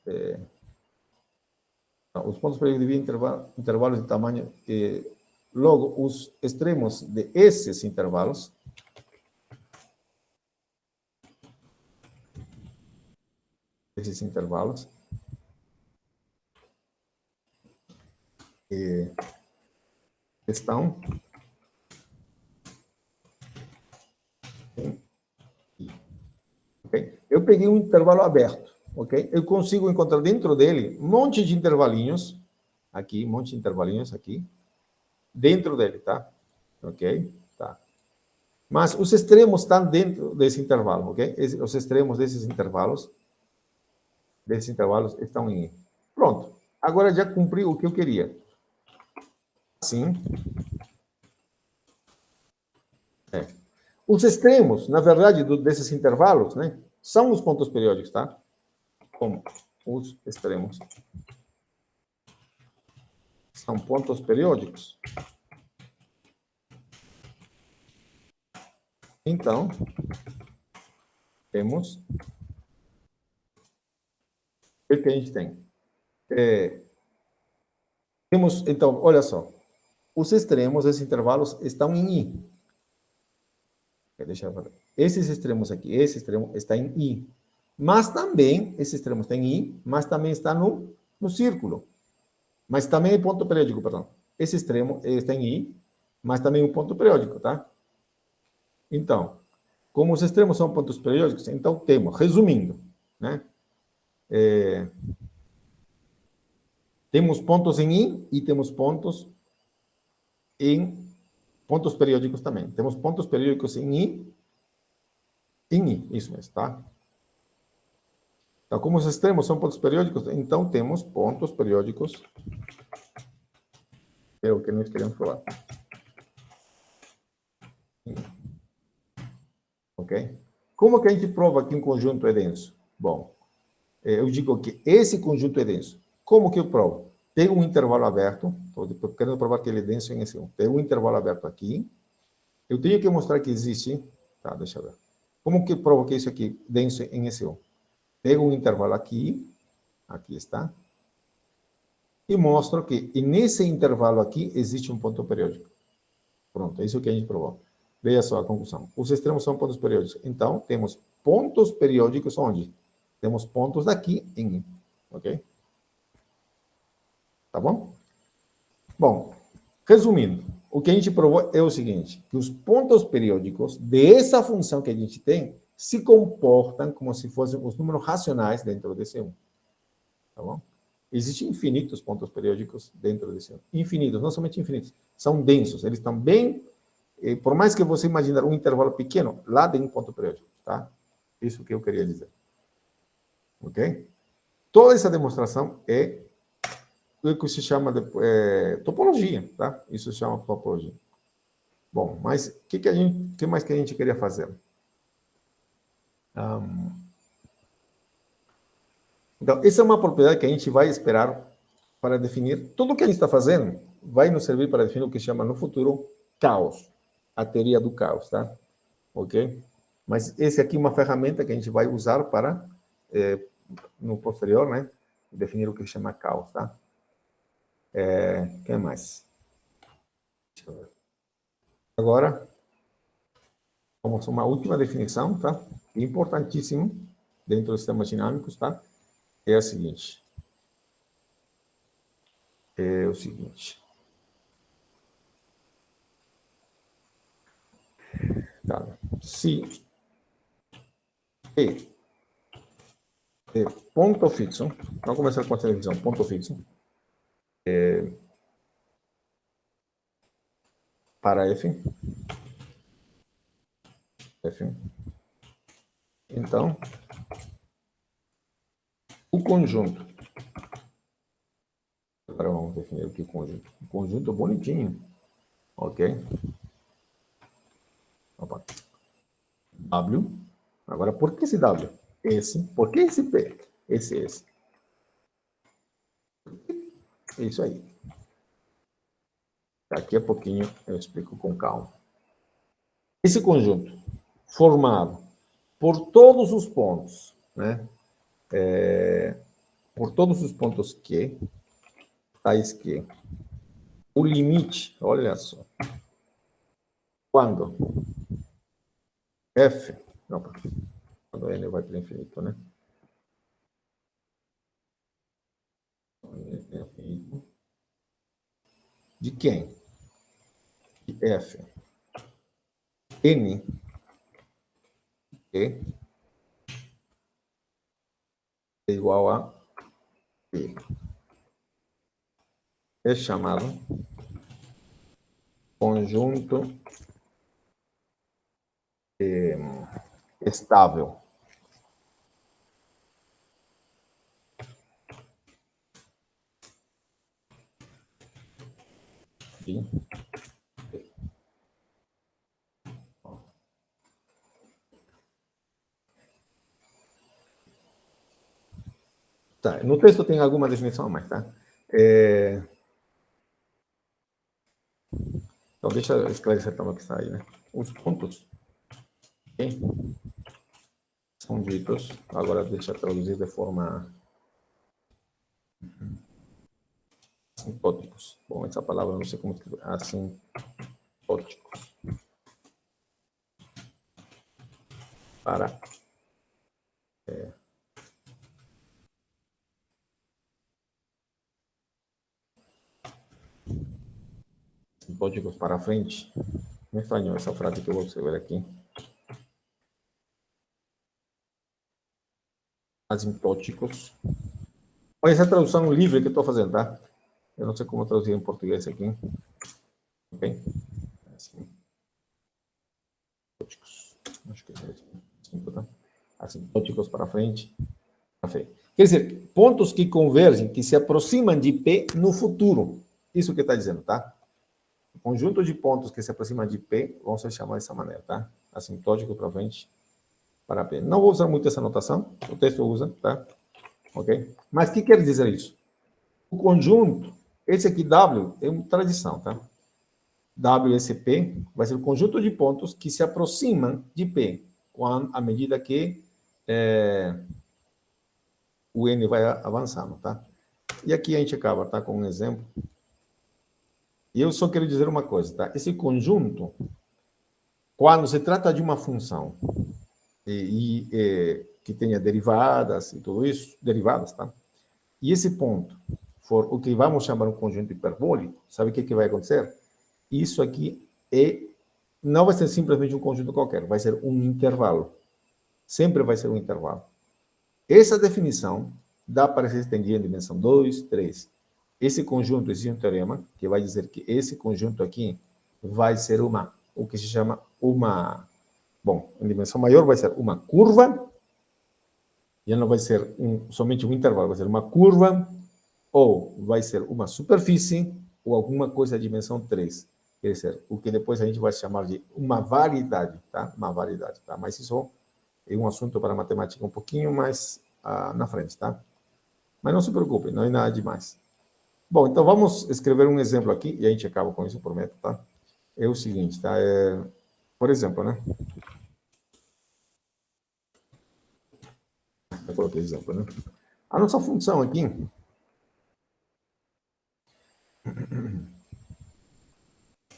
os pontos periódicos dividem intervalos de tamanho, logo, os extremos de esses intervalos estão ok? Eu peguei um intervalo aberto, ok? Eu consigo encontrar dentro dele um monte de intervalinhos, aqui, um monte de intervalinhos aqui, dentro dele, tá? Ok? Tá. Mas os extremos estão dentro desse intervalo, ok? Os extremos desses intervalos estão em I. Pronto. Agora já cumpri o que eu queria. Assim. Os extremos, na verdade, desses intervalos, né, são os pontos periódicos, tá? Como os extremos são pontos periódicos. Então, temos o que a gente tem? Temos, então, olha só, os extremos, esses intervalos, estão em I. Deixa eu ver. Esses extremos aqui, esse extremo está em I. Mas também, esse extremo está em I, mas também está no círculo. Mas também é ponto periódico, perdão. Esse extremo está em I, mas também é um ponto periódico, tá? Então, como os extremos são pontos periódicos, então temos, resumindo, né? Temos pontos em I e temos pontos periódicos também. Temos pontos periódicos em I, isso mesmo, tá? Então, como os extremos são pontos periódicos, então temos pontos periódicos. É o que nós queremos falar. Ok? Como que a gente prova que um conjunto é denso? Bom, eu digo que esse conjunto é denso. Como que eu provo? Tem um intervalo aberto, estou querendo provar que ele é denso em S1. Tem um intervalo aberto aqui. Eu tenho que mostrar que existe. Tá, deixa eu ver. Como que eu provo que isso aqui é denso em S1? Pego um intervalo aqui está, e mostro que nesse intervalo aqui existe um ponto periódico. Pronto, é isso que a gente provou. Veja só a conclusão. Os extremos são pontos periódicos. Então, temos pontos periódicos onde? Temos pontos daqui em I, ok? Tá bom? Bom, resumindo, o que a gente provou é o seguinte, que os pontos periódicos dessa função que a gente tem se comportam como se fossem os números racionais dentro desse 1. Tá bom? Existem infinitos pontos periódicos dentro desse 1. Infinitos, não somente infinitos, são densos. Eles estão bem, por mais que você imaginar um intervalo pequeno, lá tem um ponto periódico, tá? Isso que eu queria dizer. Ok? Toda essa demonstração é o que se chama de topologia, tá? Isso se chama topologia. Bom, mas o que mais que a gente queria fazer? Então, essa é uma propriedade que a gente vai esperar para definir tudo o que a gente está fazendo, vai nos servir para definir o que se chama no futuro caos, a teoria do caos, tá? Ok? Mas esse aqui é uma ferramenta que a gente vai usar para, no posterior, né, definir o que se chama caos, tá? O que mais? Deixa eu ver. Agora, vamos a uma última definição, tá? Importantíssimo dentro dos sistemas dinâmicos, tá? É a seguinte. é o seguinte. Tá? Se E é ponto fixo, vamos começar com a televisão, ponto fixo, para F, então, o conjunto, agora vamos definir o que é conjunto. O conjunto bonitinho, ok? Opa. W, agora por que esse W? Esse, por que esse P? Esse. É isso aí. Daqui a pouquinho eu explico com calma. Esse conjunto, formado por todos os pontos, né? Por todos os pontos Q, tais que o limite, olha só, quando F, não, quando N vai para o infinito, né? De quem? De F. N, E, é igual a P. É chamado conjunto estável. De P. Tá, no texto tem alguma definição a mais, tá? Então, deixa eu esclarecer também o que está aí, né? Os pontos que são ditos, agora deixa eu traduzir de forma assintóticos. Bom, essa palavra eu não sei como escrever. Assintóticos. Para assintóticos para frente. Me falhou essa frase que eu vou escrever aqui. Asintóticos. Olha, essa tradução livre que eu estou fazendo, tá? Eu não sei como traduzir em português aqui. Ok? Asintóticos. Acho que é assim, tá? Asintóticos para frente. Quer dizer, pontos que convergem, que se aproximam de P no futuro. Isso que está dizendo, tá? O conjunto de pontos que se aproximam de P vão se chamar dessa maneira, tá? Assintótico para frente, para P. Não vou usar muito essa notação, o texto usa, tá? Ok? Mas o que quer dizer isso? O conjunto, esse aqui W, é uma tradição, tá? WSP vai ser o conjunto de pontos que se aproximam de P, à medida que o N vai avançando, tá? E aqui a gente acaba, tá? Com um exemplo. E eu só quero dizer uma coisa, tá? Esse conjunto, quando se trata de uma função que tenha derivadas e tudo isso, derivadas, tá? E esse ponto for o que vamos chamar um conjunto hiperbólico, sabe o que vai acontecer? Isso aqui não vai ser simplesmente um conjunto qualquer, vai ser um intervalo. Sempre vai ser um intervalo. Essa definição dá para ser estendida em dimensão 2, 3. Esse conjunto, existe um teorema que vai dizer que esse conjunto aqui vai ser o que se chama bom, em dimensão maior vai ser uma curva, já não vai ser somente um intervalo, vai ser uma curva, ou vai ser uma superfície, ou alguma coisa de dimensão 3. Quer dizer, o que depois a gente vai chamar de uma variedade, tá? Uma variedade, tá? Mas isso é um assunto para matemática um pouquinho mais na frente, tá? Mas não se preocupe, não é nada demais. Bom, então vamos escrever um exemplo aqui, e a gente acaba com isso, eu prometo, tá? É o seguinte, tá? Por exemplo, né? Eu coloquei exemplo, né? A nossa função aqui,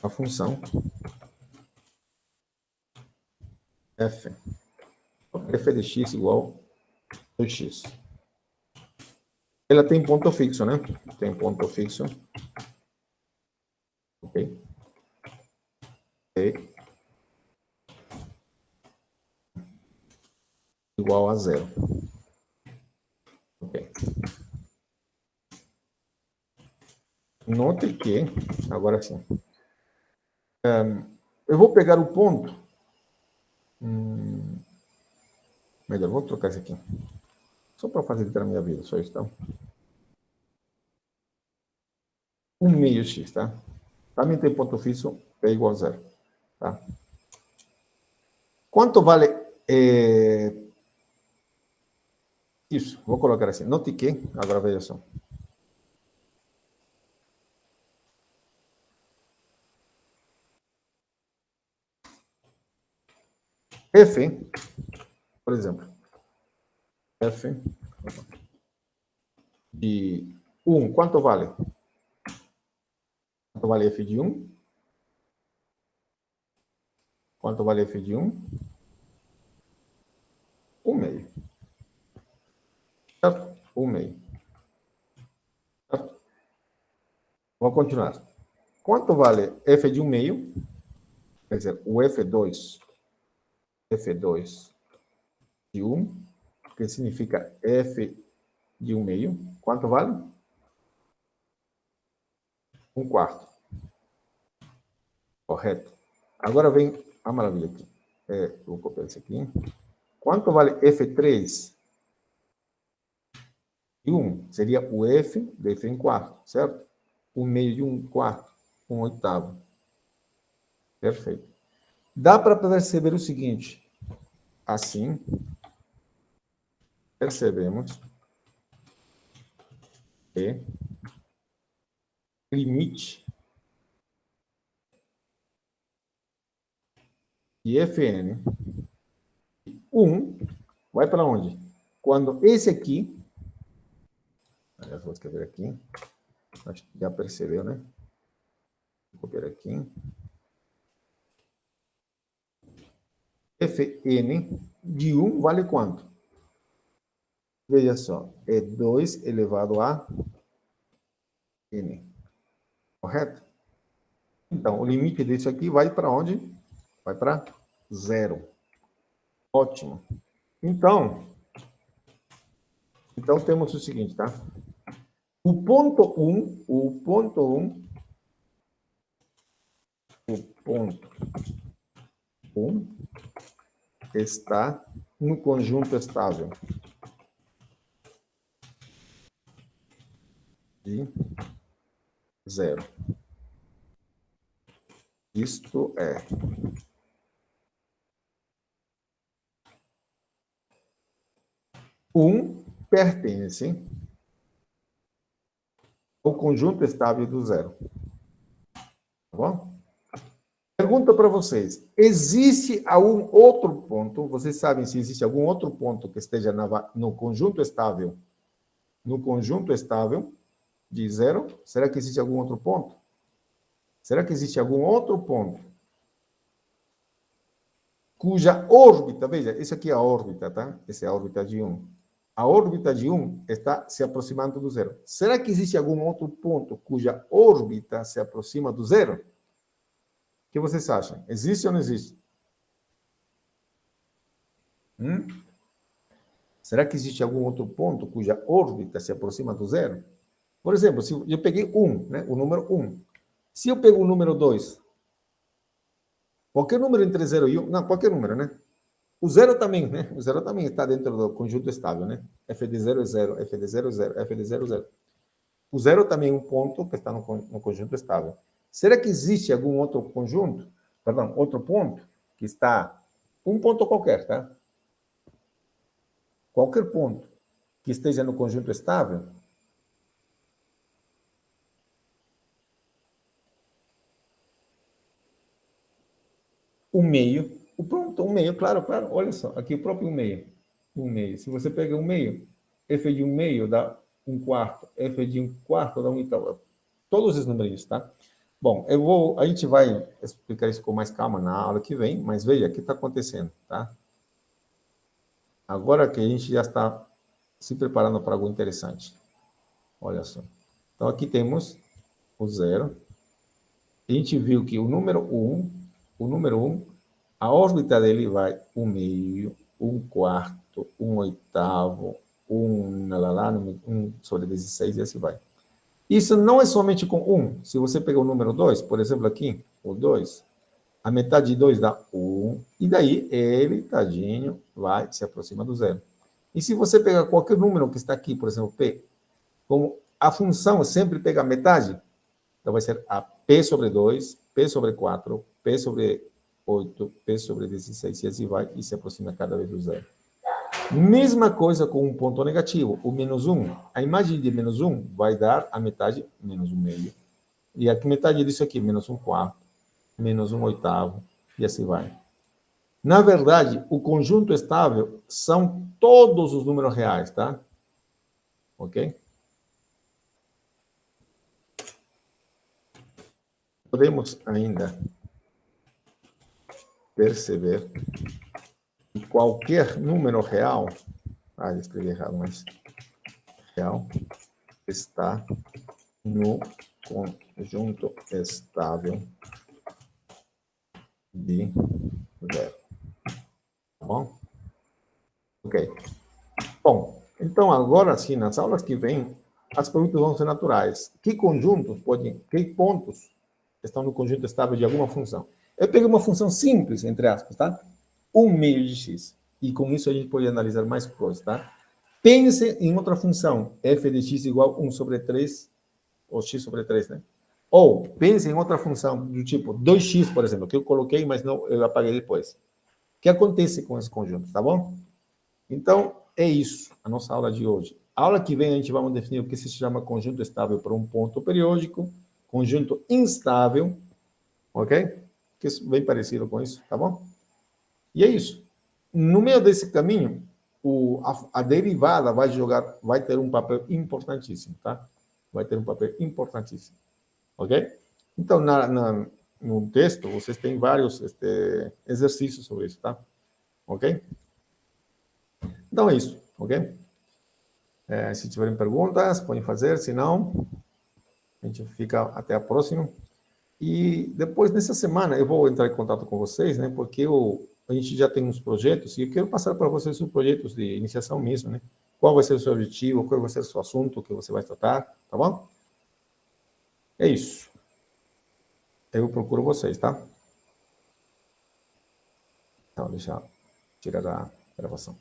a função f, f de x igual a 2x. ela tem ponto fixo, né? Tem ponto fixo. Ok? E igual a zero. Ok. Note que, agora sim, eu vou pegar o ponto. Melhor, vou trocar isso aqui. Só para facilitar a minha vida, só isso, tá? 1 meio x, tá? Também tem ponto fixo, é igual a zero, tá? Quanto vale isso? Vou colocar assim. Note que, agora veja só. F, por exemplo, F de 1, quanto vale? Quanto vale F de 1? Quanto vale F de 1? 1 meio. Certo? 1 meio. Certo? Vamos continuar. Quanto vale F de 1 meio? Quer dizer, o F2 de 1, que significa F de 1 meio. Quanto vale? 1 quarto. Correto. Agora vem a maravilha aqui. Vou copiar isso aqui. Quanto vale F3 de 1? Seria o F de F em quarto, certo? 1 meio de 1 quarto, 1 oitavo. Perfeito. Dá para perceber o seguinte. Assim, percebemos que limite de Fn 1 vai para onde? Quando esse aqui, aliás, vou escrever aqui, acho que já percebeu, né? Vou copiar aqui. Fn de 1 vale quanto? Veja só, é 2 elevado a n. Correto? Então, o limite disso aqui vai para onde? Vai para zero. Ótimo. Então temos o seguinte, tá? O ponto 1 está no conjunto estável de zero. Isto é, pertence ao conjunto estável do zero. Tá bom? Pergunta para vocês: existe algum outro ponto? Vocês sabem se existe algum outro ponto que esteja no conjunto estável? No conjunto estável de zero? Será que existe algum outro ponto? Será que existe algum outro ponto cuja órbita, veja, isso aqui é a órbita, tá? Essa é a órbita de 1. A órbita de 1 está se aproximando do zero. Será que existe algum outro ponto cuja órbita se aproxima do zero? O que vocês acham? Existe ou não existe? Será que existe algum outro ponto cuja órbita se aproxima do zero? Por exemplo, se eu peguei 1, né, o número 1. Se eu pego o número 2, qualquer número entre 0 e 1, não, qualquer número, né? O zero também, né? O zero também está dentro do conjunto estável, né? F de 0 é 0, F de 0 é 0, F de 0 é 0. O zero também é um ponto que está no conjunto estável. Será que existe algum outro conjunto, perdão, outro ponto que está, um ponto qualquer, tá? Qualquer ponto que esteja no conjunto estável, o meio, o pronto, um meio, claro, olha só, aqui o próprio meio, um meio. Se você pega um meio, F de um meio dá um quarto, F de um quarto dá um oitavo. Todos os números, tá? Bom, a gente vai explicar isso com mais calma na aula que vem, mas veja, o que está acontecendo, tá? Agora que a gente já está se preparando para algo interessante. Olha só. Então, aqui temos o 0. A gente viu que o número 1, a órbita dele vai 1 meio, 1 quarto, 1 oitavo, 1 sobre 16 e assim vai. Isso não é somente com 1. Se você pegar o número 2, por exemplo, aqui, o 2, a metade de 2 dá 1, e daí ele, tadinho, vai se aproxima do 0. E se você pegar qualquer número que está aqui, por exemplo, P, como a função sempre pega a metade, então vai ser a P sobre 2, P sobre 4, P sobre 8, P sobre 16, e assim vai, e se aproxima cada vez do 0. Mesma coisa com um ponto negativo, o menos 1. A imagem de menos 1 vai dar a metade, menos 1 meio. E a metade disso aqui, menos 1 quarto, menos 1 oitavo, e assim vai. Na verdade, o conjunto estável são todos os números reais, tá? Ok? Podemos ainda perceber que qualquer número real, escrevi errado, mas real, está no conjunto estável de 0. Tá bom? Ok. Bom, então agora sim, nas aulas que vêm, as perguntas vão ser naturais. Que conjuntos que pontos estão no conjunto estável de alguma função? Eu peguei uma função simples, entre aspas, tá? 1 meio de x. E com isso a gente pode analisar mais coisas, tá? Pense em outra função, f de x igual a 1 sobre 3, ou x sobre 3, né? Ou pense em outra função do tipo 2x, por exemplo, que eu coloquei, mas não, eu apaguei depois. O que acontece com esse conjunto, tá bom? Então, é isso, a nossa aula de hoje. A aula que vem a gente vai definir o que se chama conjunto estável para um ponto periódico, conjunto instável, ok? Que é bem parecido com isso, tá bom? E é isso. No meio desse caminho, a derivada vai ter um papel importantíssimo, tá? Vai ter um papel importantíssimo, ok? Então, no texto, vocês têm vários exercícios sobre isso, tá? Ok? Então é isso, ok? Se tiverem perguntas, podem fazer, se não, a gente fica até a próxima. E depois, nessa semana, eu vou entrar em contato com vocês, né? Porque a gente já tem uns projetos e eu quero passar para vocês os projetos de iniciação mesmo, né? Qual vai ser o seu objetivo, qual vai ser o seu assunto que você vai tratar, tá bom? É isso. Eu procuro vocês, tá? Então, deixa eu tirar a gravação.